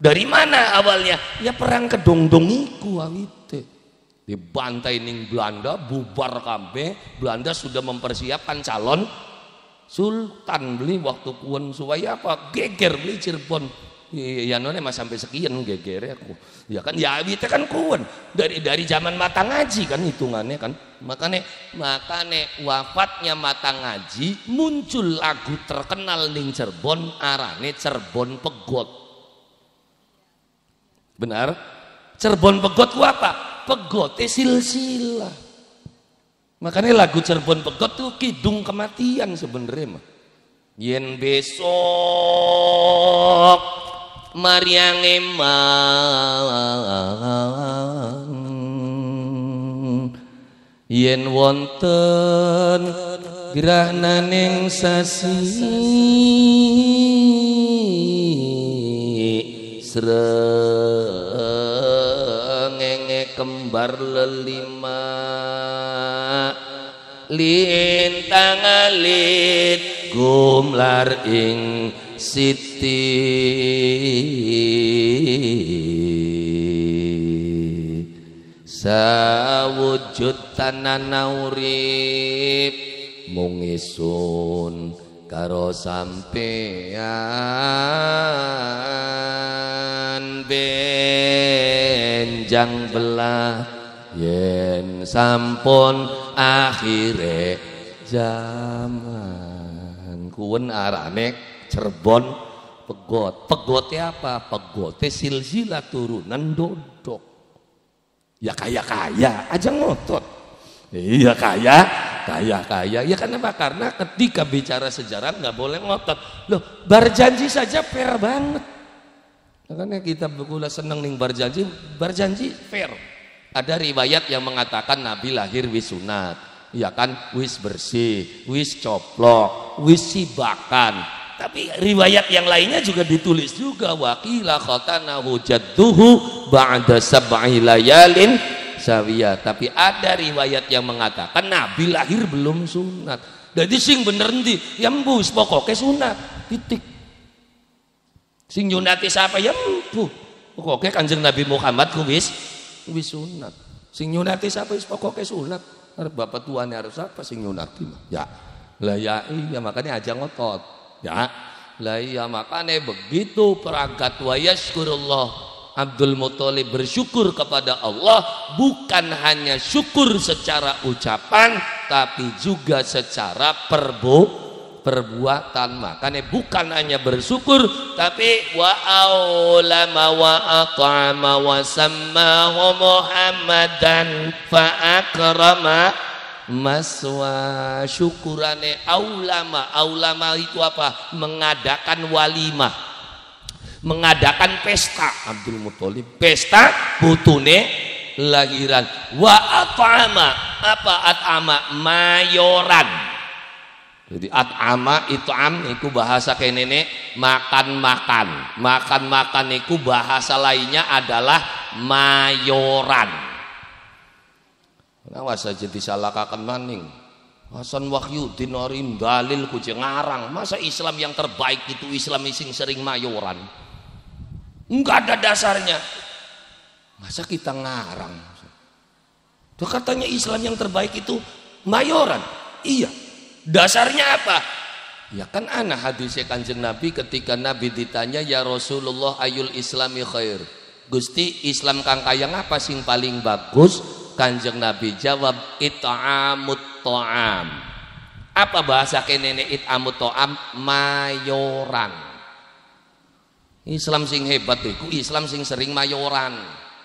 S1: Dari mana awalnya? Ya perang Kedongdong iku awite. Dibantai ning Belanda, bubar kabeh. Belanda sudah mempersiapkan calon sultan beli waktu kuon suwaya apa? Geger beli Cirebon. Ya none mas sampai sekian gegere aku. Ya kan ya awite kan kuon dari zaman mata ngaji kan hitungannya kan. Makanya wafatnya mata ngaji muncul lagu terkenal ning Cirebon arane Cirebon Pegot. Benar? Cirebon Pegot ku apa? Pegote silsilah. Makanya lagu Cirebon Pegot tuh kidung kematian sebenarnya mah. Yen besok Maryang emang yen wonten grahnaning sasi srengenge kembar lelima lintang alit gumlar ing Siti sawujud tanana urip mung isun karo sampean benjang belah yen sampun akhire zaman kuwen arane Cirebon Pegot. Pegotnya apa? Pegotnya silsilah turunan Dodok.
S2: Ya kaya aja ngotot. Iya kaya. Ya kenapa? Karena ketika bicara sejarah nggak boleh ngotot. Loh, berjanji saja fair banget. Makanya kita bergula seneng nih berjanji fair. Ada riwayat yang mengatakan Nabi lahir wis sunat, ya kan, wis bersih, wis coplok, wis sibakan. Tapi riwayat yang lainnya juga ditulis juga waqila khatanahu jadduhu ba'da sab'i layalin sawiyah. Tapi ada riwayat yang mengatakan Nabi lahir belum sunat. Jadi sing bener ndi? Ya mbus pokoknya sunat. Titik. Sing nyunati siapa? Ya mbu. Pokoknya Kanjeng Nabi Muhammad ku wis sunat. Sing nyunati siapa? Wis pokoknya sunat. Arep bapak tuane harus apa sing nyunati? Ya. Lah ya iya makanya aja ngotot. Ya, lah iya makanya begitu perangkat wa yashkurullah Abdul Muthalib bersyukur kepada Allah bukan hanya syukur secara ucapan tapi juga secara perbuatan. Makanya bukan hanya bersyukur tapi wa aulama wa at'ama wa sammahu Muhammadan fa akrama maswa. Syukurane aulama itu apa? Mengadakan walimah, mengadakan pesta. Abdul Muthalib pesta putune lahiran. Wa at'ama, apa at'ama? Mayoran. Jadi at'ama it'am itu bahasa kenene makan itu bahasa lainnya adalah mayoran. Awas aja disalahkan maning. Hasan Wahyudin Orim dalil kuje ngarang. Masa Islam yang terbaik itu Islam sing sering mayoran? Enggak ada dasarnya. Masa kita ngarang? Tuh katanya Islam yang terbaik itu mayoran. Iya. Dasarnya apa? Ya kan ana hadisnya Kanjeng Nabi ketika Nabi ditanya ya Rasulullah ayul islami khair. Gusti Islam kang kayang apa sing paling bagus? Kanjeng Nabi jawab it'amut ta'am. Apa bahasa kenene it'amut ta'am? Mayoran. Islam sing hebat iku Islam sing sering mayoran.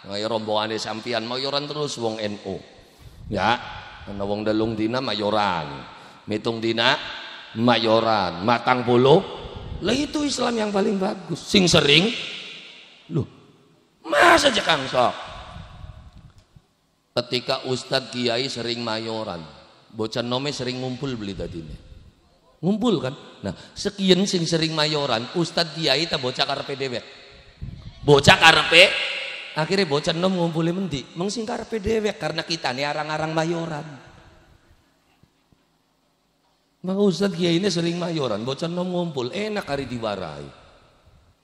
S2: Kaya rombongane sampean mayoran terus wong NU. Ya, ana wong 3 dina mayoran. Mitung dina mayoran, matang puluh. Lah itu Islam yang paling bagus. Sing sering. Loh. Masa aja Kang Sok? Ketika Ustadz Kiai sering mayoran, bocah nome sering ngumpul beli tadi nih, ngumpul kan? Nah sekian sing sering mayoran, Ustadz Kiai tak bocah karepe dewek, bocah karepe, akhirnya bocah nom ngumpulin mendi, mengsing karepe dewek karena kita nih arang-arang mayoran. Maka Ustadz Kiai ini sering mayoran, bocah nom ngumpul, enak hari diwarai.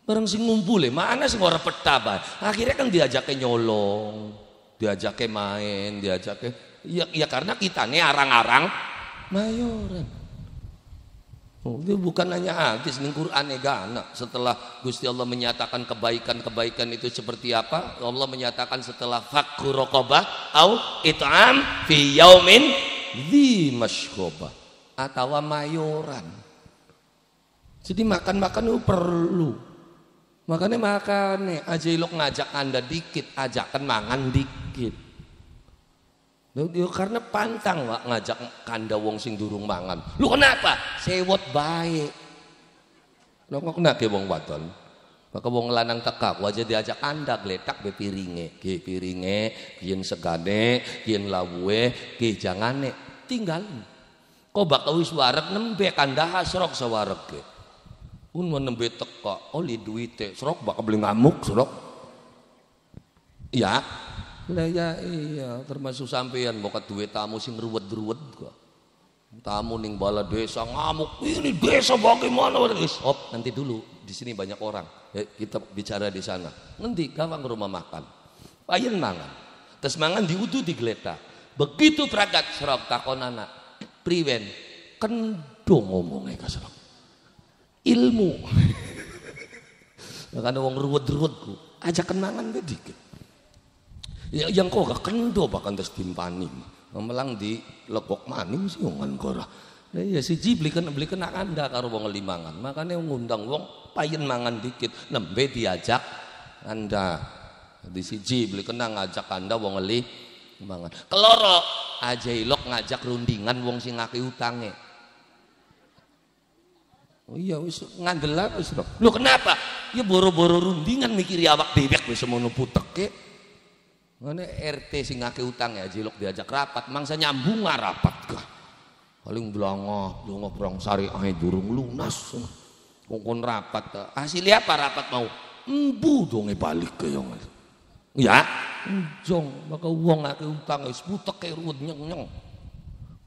S2: Barang sing ngumpul mana sing ora petah, akhirnya kan diajaknya nyolong. Diajaknya main, diajaknya ya karena kita nih arang-arang mayoran. Oh, itu bukan hanya hadis ning Quran gana. Setelah Gusti Allah menyatakan kebaikan-kebaikan itu seperti apa? Allah menyatakan setelah fakku raqabah au it'am fi yaumin dzi mashghobah atau mayoran. Jadi makan-makan itu perlu. Makanya aja ilok ngajak Anda dikit, ajakan mangan dikit. Karena pantang Wak ngajak kanda wong sing durung mangan. Lu kenapa? Sewot baik. Lu kok kena ke wong wadon. Maka wong lanang tekak wajah diajak Anda gletak be piringe, ki piringe, kian segane, kian lawuhe, ki jangane tinggal. Kok bakal wis wareg nembe kanda hasrok sawareg ke. Pun menembe teka oli duite serok bakal beli ngamuk serok ya lah ya iya termasuk sampean bokat duit tamu sing ruwet-ruwet kok tamu ning bala desa ngamuk ini desa bagaimana op nanti dulu di sini banyak orang ya, kita bicara di sana nanti gampang rumah makan payen mangan terus mangan diudu digeletak begitu pragat serok takonana priwen kendong ngomongnya kasarok ilmu. Makanya wong ruwet-ruwetku ajak kenangan be dikit. Ya yang kok gak kendo bahkan terus timpani. Melang di lekok maning sih wongan kora. Lah ya siji beli kena Anda karo wong limangan. Makanya ngundang wong payen mangan dikit nembe diajak Anda.
S1: Di siji beli kena ngajak Anda wong eli mangan. Keloro aja ilok ngajak rundingan wong sing ngake utange. Oh iya wis ngandel wis. Lho kenapa? Ya boro-boro rundingan mikiri awak dewek wis semono puteke. Ngene RT sing ngake utang ya jilok diajak rapat, mangsa nyambung rapat kah. Paling blongo perang sari ae durung lunas. Ngkon rapat. Hasilnya apa rapat mau? Embu donge balik ke yang. Ya, jong maka wong ngake utang wis puteke ruwet nyeng-nyeng.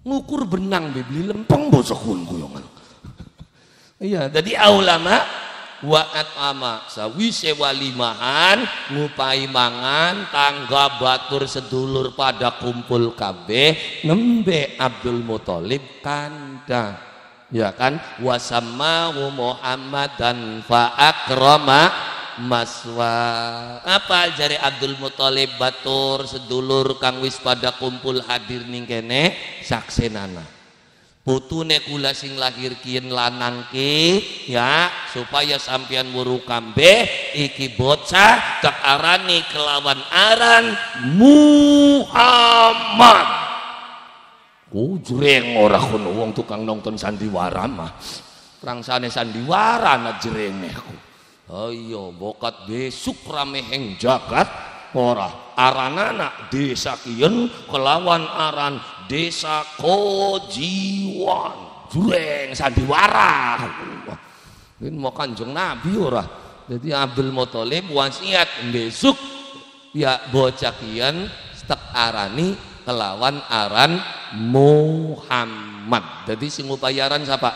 S1: Ngukur benang beli lempeng bosokun kuyongan. Iya, jadi ulama waat ama sawise walimahan ngupai mangan tangga batur sedulur pada kumpul kabeh nembe Abdul Muthalib kanda ya kan wasammahu Muhammadan fa akrama maswa apa jari Abdul Muthalib batur sedulur kang wis pada kumpul hadir ning kene saksenana putune kula sing lahir kien lanang ki ya supaya sampean weruh kambeh iki bocah tak arani kelawan aran Muhammad. Jreng ora kono wong tukang nonton sandiwara mah. Prangsane sandiwara na jrengehku. Ayo bokat besuk rameheng jagat ora aranana desa kien kelawan aran desa Kojiwan jureng sandiwara ini mau Kanjeng Nabi ora jadi Abdul Muthalib wasiat besok ya bocah kian stek arani kelawan aran Muhammad jadi sing upayaran siapa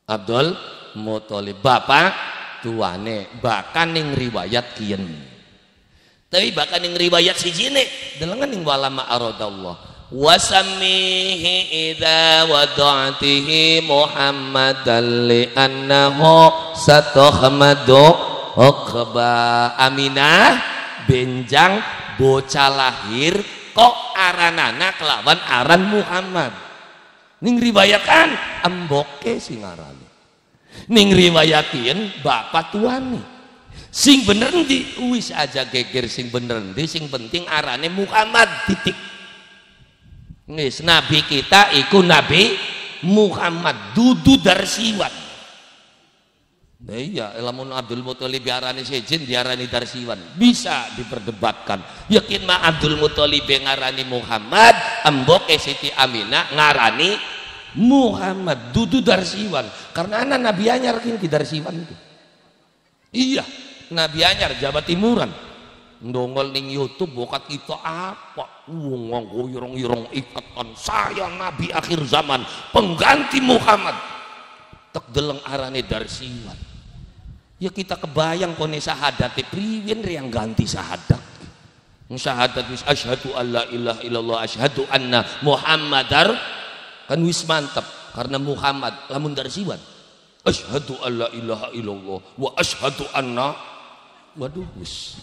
S1: Abdul Muthalib bapak tuane bahkan ning riwayat kian tapi bahkan yang riwayat si jine delengan yang walama aradallah wasamihi idza wada'tihi Muhammadan li annahu satahmadu uqba Aminah benjang bocah lahir kok aranana kelawan aran Muhammad ning riwayatkan emboke sing arane ning riwayatin bapak tuane sing bener ndi wis aja geger sing bener ndi sing penting arane Muhammad titik wis nabi kita iku Nabi Muhammad dudu darsiwan nah iya lamun Abdul Muthalib arane sejin diarani darsiwan bisa diperdebatkan yakin mah Abdul Muthalib ngarani Muhammad emboke Siti Aminah ngarani Muhammad dudu darsiwan karena anak nabi anyar ki darsiwan itu iya Nabi anyar Jawa Timuran ndongol ning YouTube bokat kita apa wong irong-irong ikatan saya Nabi akhir zaman pengganti Muhammad tek deleng arane darsiwan ya kita kebayang kone syahadat priyen yang ganti syahadat syahadat wis asyhadu alla ilaha illallah asyhadu anna Muhammadar kan wis mantep karena Muhammad lamun darsiwan asyhadu alla ilaha illallah wa asyhadu anna waduh wis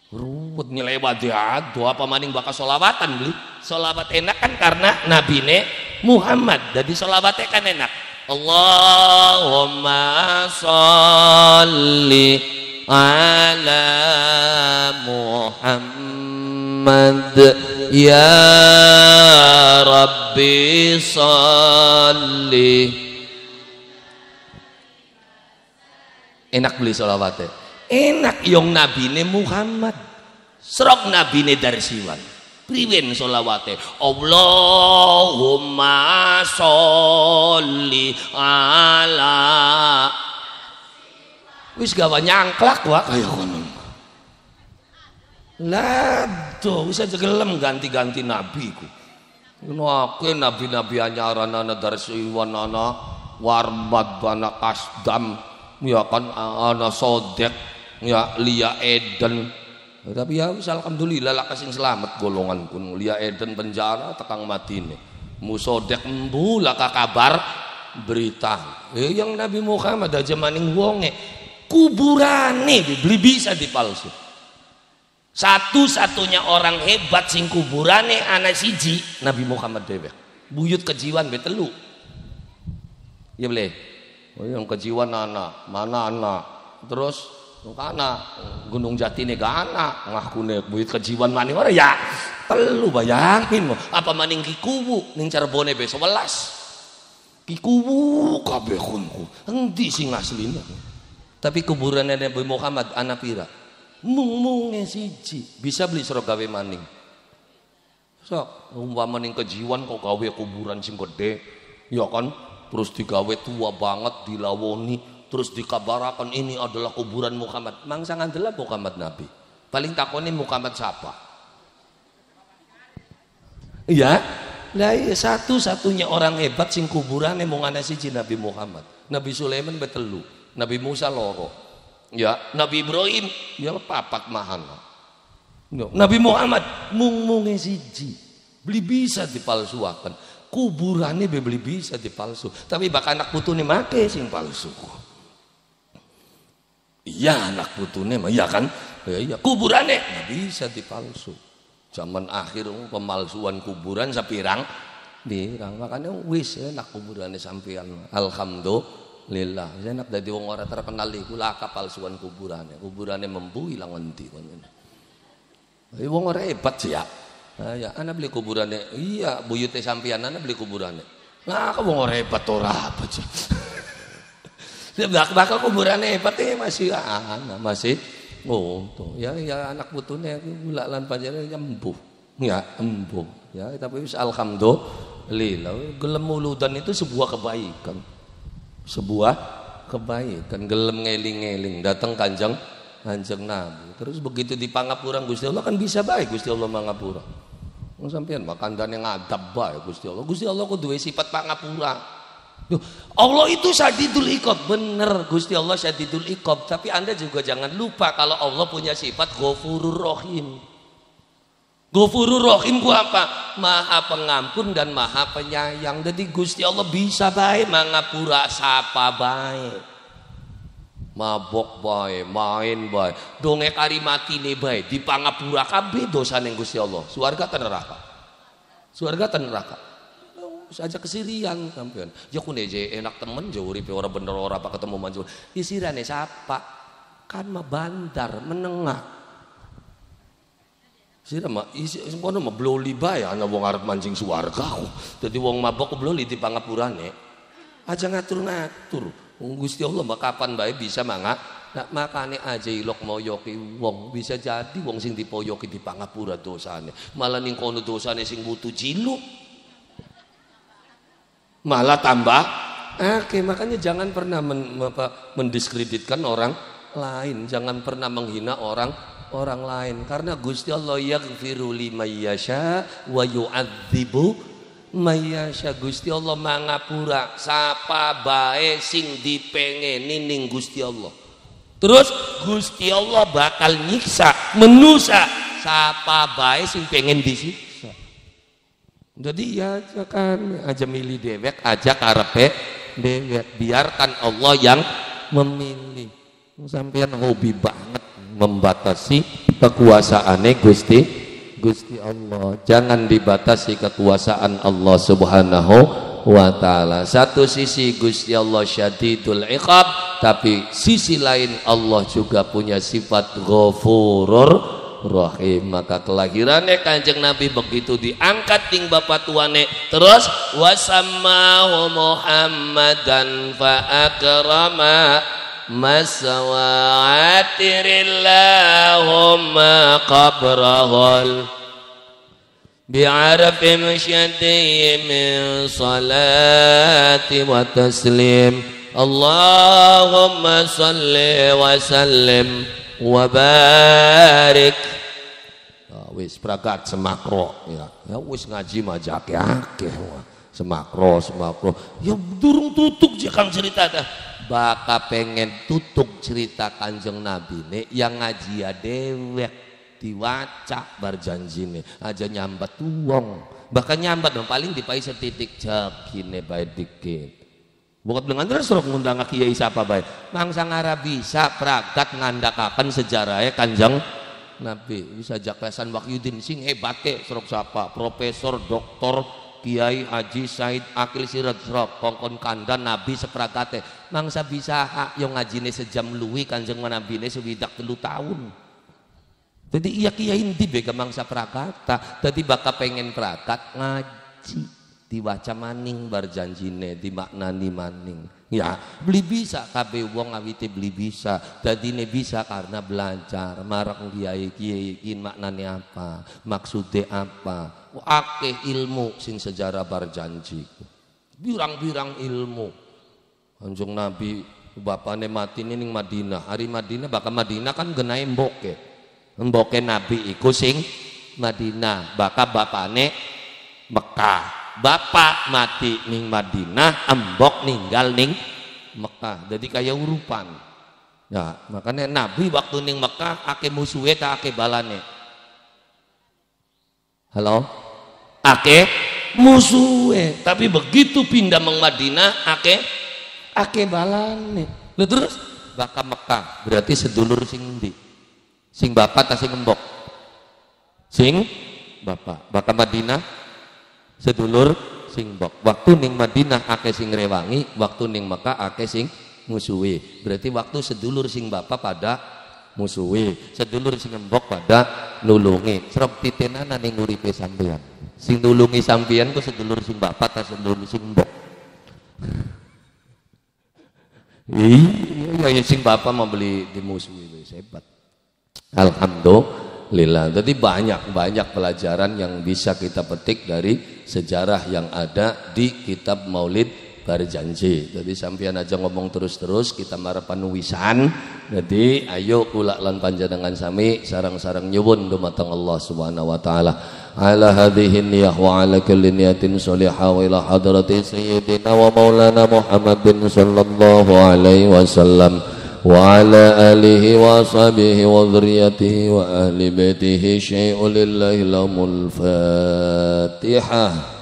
S1: ruwet nyelewat ado apa maning bakal sholawatan beli sholawat enak kan karena nabine Muhammad jadi sholawatnya kan enak Allahumma sholli ala Muhammad ya Rabbi sholli enak beli sholawatnya enak yang nabine Muhammad serok nabine darsiwan priwen sholawate Allahumma sholli ala wis gawa nyangklak wah kaya kono lado wis aja gelem ganti-ganti nabi ku aku nabi-nabi anyaran ana darsiwan ana warmad ana kasdam ya kan ana sodek ya Lia Eden tapi ya wis alhamdulillah lah kasing selamat golongan kun Lia Eden penjara tekang matine musodek embu lah kabar berita yang Nabi Muhammad aja maning wonge kuburane beli bisa dipalsu satu-satunya orang hebat sing kuburane ana siji Nabi Muhammad dewek buyut kejiwan betelu ya boleh oh yang kejiwan anak mana anak terus
S2: kana Gunung Jati ne gana ngakune buit kejiwan maning ora ya telu bayangin mo apa maning Kikuwu ning Cirebone be 11 Kikuwu kabeh kunku endi sing asline tapi kuburan Nabi Muhammad ana pira mung-munge siji bisa beli sira gawe maning sok umpama ning kejiwan kok gawe kuburan sing gede ya kan terus digawe tua banget dilawoni terus dikabarakan ini adalah kuburan Muhammad mangsa ngandela Muhammad Nabi paling takoni Muhammad siapa iya lah iya satu-satunya orang hebat sing kuburannya mung ana siji Nabi Muhammad Nabi Sulaiman betelu Nabi Musa loro ya Nabi Ibrahim ya papat mahana Nabi Muhammad mung-munge siji beli bisa dipalsuakan kuburannya beli bisa dipalsu tapi bak anak putune make sing palsu iya anak putune mah iya kan iya kuburannya nggak bisa dipalsu zaman akhir pemalsuan kuburan sapirang dirang makanya wis enak kuburannya sampean alhamdulillah enak dadi wong ora terkenal iku laka palsuan kuburannya membu ilang endi kon wong ora hebat sih ya ya, anak beli kuburannya. Iya, buyute sampean anak beli kuburannya. Nah, kamu mau hebat ora apa sih? Dia bakal kuburannya hebat masih anak masih. Oh, tuh. Ya, ya anak putune gula lan panjare embuh. Ya, embuh. Ya, tapi alhamdulillah, gelem muludan itu sebuah kebaikan. Sebuah kebaikan, gelem ngeling-ngeling datang Kanjeng Nabi. Terus begitu di Pangapura Gusti Allah kan bisa baik Gusti Allah Mangapura. Sampeyan makandane ngadab bae Gusti Allah. Gusti Allah kok duwe sifat pangapura. Allah itu syadidul iqab, bener Gusti Allah syadidul iqab, tapi Anda juga jangan lupa kalau Allah punya sifat Ghafurur Rahim. Ghafurur Rahim ku apa? Maha pengampun dan maha penyayang. Jadi Gusti Allah bisa bae mangapura sapa bae. Mabok bae, main bae, dongek ari matine bae, di pangapura kabeh dosane Gusti Allah. Surga ta neraka? Surga ta neraka? Saja kesirian sampean. Ya kune je enak temen je uripe ora bener ora apa ketemu manjur. Isirane sapa? Kan mah bandar menengah. Sira mah isi kono mah bloli bae ana wong arep mancing surga. Dadi wong mabok bloli di pangapurane. Aja ngatur-ngatur. Gusti Allah mah kapan bae bisa mangga nak makane aja ilok moyoki wong bisa jadi wong sing dipoyoki di pangapura dosane malah ning kono dosane sing butuh jilu malah tambah makanya jangan pernah mendiskreditkan orang lain jangan pernah menghina orang lain karena Gusti Allah yaghfiru liman yasha wa yu'adzibu Mayasya Gusti Allah mangapura sapa bae sing dipengeni ning Gusti Allah. Terus Gusti Allah bakal nyiksa menusa sapa bae sing pengen disiksa. Jadi ya kan aja milih dewek aja karepe dewek biarkan Allah yang memilih. Sampeyan hobi banget membatasi kekuasaane Gusti Allah, jangan dibatasi kekuasaan Allah Subhanahu wa taala. Satu sisi Gusti Allah syadidul iqab, tapi sisi lain Allah juga punya sifat Ghafurur Rahim. Maka kelahirannya Kanjeng Nabi begitu diangkat ting bapak tuane, terus wasammahu Muhammadan fa akrama masawa'atirillahumma qabrahul bi'arafi masyadihi min salati wa taslim Allahumma salli wa sallim wa barik wis pragat semakro ya wis ngaji majake akeh semakro ya durung tutuk je kang cerita dah baka pengen tutup cerita Kanjeng Nabi nih yang ngaji ya dewek diwaca berjanji nih aja nyambat wong bahkan nyambat dong paling dipai setitik jakine bae dikit bukan dengan terus suruh ngundang kiai siapa bae mangsa ngara bisa pragat ngandakaken sejarahnya Kanjeng Nabi bisa jak pesan Wahyudin sing hebate suruh siapa profesor doktor Kiai Haji Said Akil Sirajrok kongkon kandan Nabi sepragate mangsa bisa yang ngajine sejam luwi Kanjeng Nabi ne sewidak 3 tahun. Jadi iya kiai ndi bega mangsa prakata tadi bakal pengen prakat ngaji diwaca maning bar janjine dimaknani maning ya beli bisa kabeh wong ngawiti beli bisa dadine bisa karena belajar marang kiai iki maknane apa maksude apa akeh ilmu sing sejarah barjanji birang-birang ilmu Kanjeng Nabi bapane mati ning Madinah hari Madinah bakal Madinah kan genai mboke Nabi iku sing Madinah bakal bapane Mekah bapak mati ning Madinah embok ninggal ning Mekah jadi kayak urupan ya makanya Nabi waktu ning Mekah ake musuhe ta ake balane halo ake musuhe tapi begitu pindah meng Madinah ake balane lho terus bakal Mekah berarti sedulur sing ndi sing bapak ta sing embok sing bapak bakal Madinah sedulur sing embok waktu ning Madinah ake sing rewangi waktu ning Mekah ake sing musuhe berarti waktu sedulur sing bapak pada musuhe sedulur sing embok pada nulungi serep titenana ning uripe sampean sing nulungi sampean ku sedulur sing bapak ta sedulur sing embok iya sing bapak mau beli di musuhi hebat alhamdulillah jadi banyak pelajaran yang bisa kita petik dari sejarah yang ada di kitab Maulid Barjanji jadi sampean aja ngomong terus kita marapan wisan jadi ayo kula lan panjenengan sami sarang-sarang nyuwun dumateng Allah Subhanahu wa taala ala hadhihi niyah wa ala kulli niyatin shalihah wa ila hadrati sayyidina wa maulana Muhammadin sallallahu alaihi wasallam wa ala alihi wa ashabihi wa dzurriyyatihi wa ahli baitihi syai'un lillahi lahumul fatihah.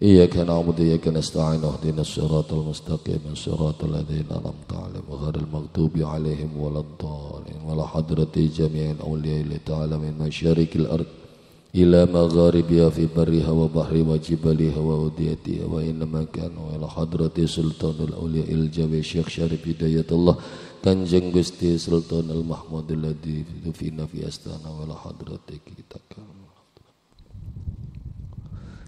S2: إياك نعبد وإياك نستعين اهدنا الصراط المستقيم صراط الذين أنعمت عليهم غير المغضوب عليهم ولا الضالين ولا حضرة جميع الأولياء تعالى من مشارق الأرض إلى مغاربها في برها وبحرها وجبالها وأوديتها وإنما كانوا إلى حضرة سلطان الأولياء الجوي الشيخ شريف هداية الله Kanjeng Gusti Sultan Al-Mahmud alladzi fina fi astana wa la hadratik takam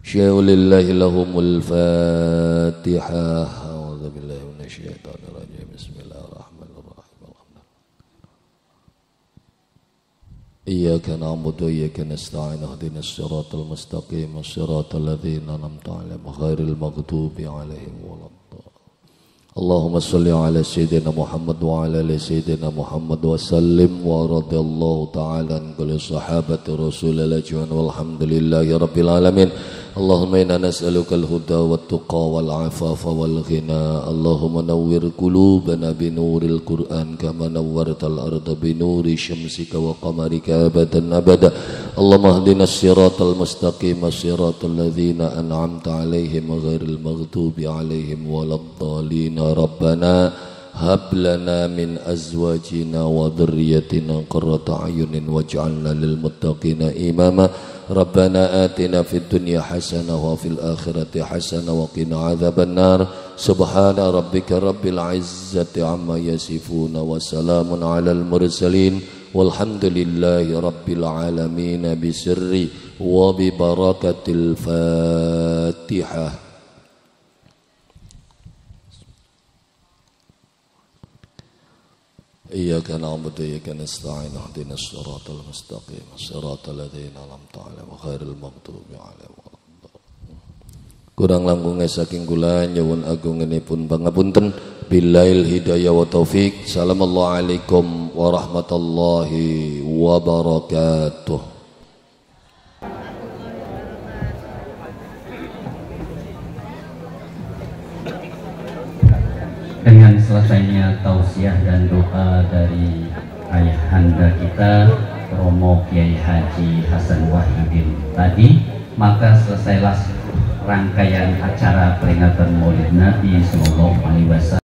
S2: Syai'ulillahi lahumul fatihah. A'udzu billahi minasyaitonir rajim. Bismillahirrahmanirrahim. Iyyaka na'budu wa iyyaka nasta'in ihdinas siratal mustaqim siratal ladzina an'amta 'alaihim ghairil maghdubi 'alaihim waladdallin. Allahumma shalli 'ala sayyidina Muhammad wa 'ala ali sayyidina Muhammad wa sallim wa radhiyallahu ta'ala an kulli sahabati Rasulillah walhamdulillahi rabbil alamin. Allahumma inna nas'aluka al-huda wat-tuqa wal-'afafa wal-ghina. Allahumma nawwir qulubana binuril Qur'an kama nawwartal arda binuri syamsika wa qamarika abadan abada. Allahumma ihdinas siratal mustaqim siratal ladzina an'amta 'alaihim ghairil maghdubi 'alaihim waladdallin. Rabbana hab lana min azwajina wa dhurriyyatina qurrata a'yunin waj'alna lil muttaqina imama. Rabbana atina fid dunya hasanah wa fil akhirati hasanah wa qina adzabannar. Subhana rabbika rabbil izzati amma yasifun wa salamun alal mursalin walhamdulillahi rabbil alamin bisirri wa bi barakatil Fatihah. Iyyaka na'budu wa iyyaka nasta'in ihdinas siratal mustaqim siratal ladzina an'amta 'alaihim ghairil maghdubi 'alaihim waladdallin. Kurang langkunge saking kula nyuwun agungenipun pangapunten billail hidayah wa taufik. Assalamualaikum warahmatullahi wabarakatuh.
S3: Dengan selesainya tausiah dan doa dari ayahanda kita Romo Kiai Haji Hasan Wahidin tadi, maka selesailah rangkaian acara peringatan Maulid Nabi Sallallahu Alaihi Wasallam.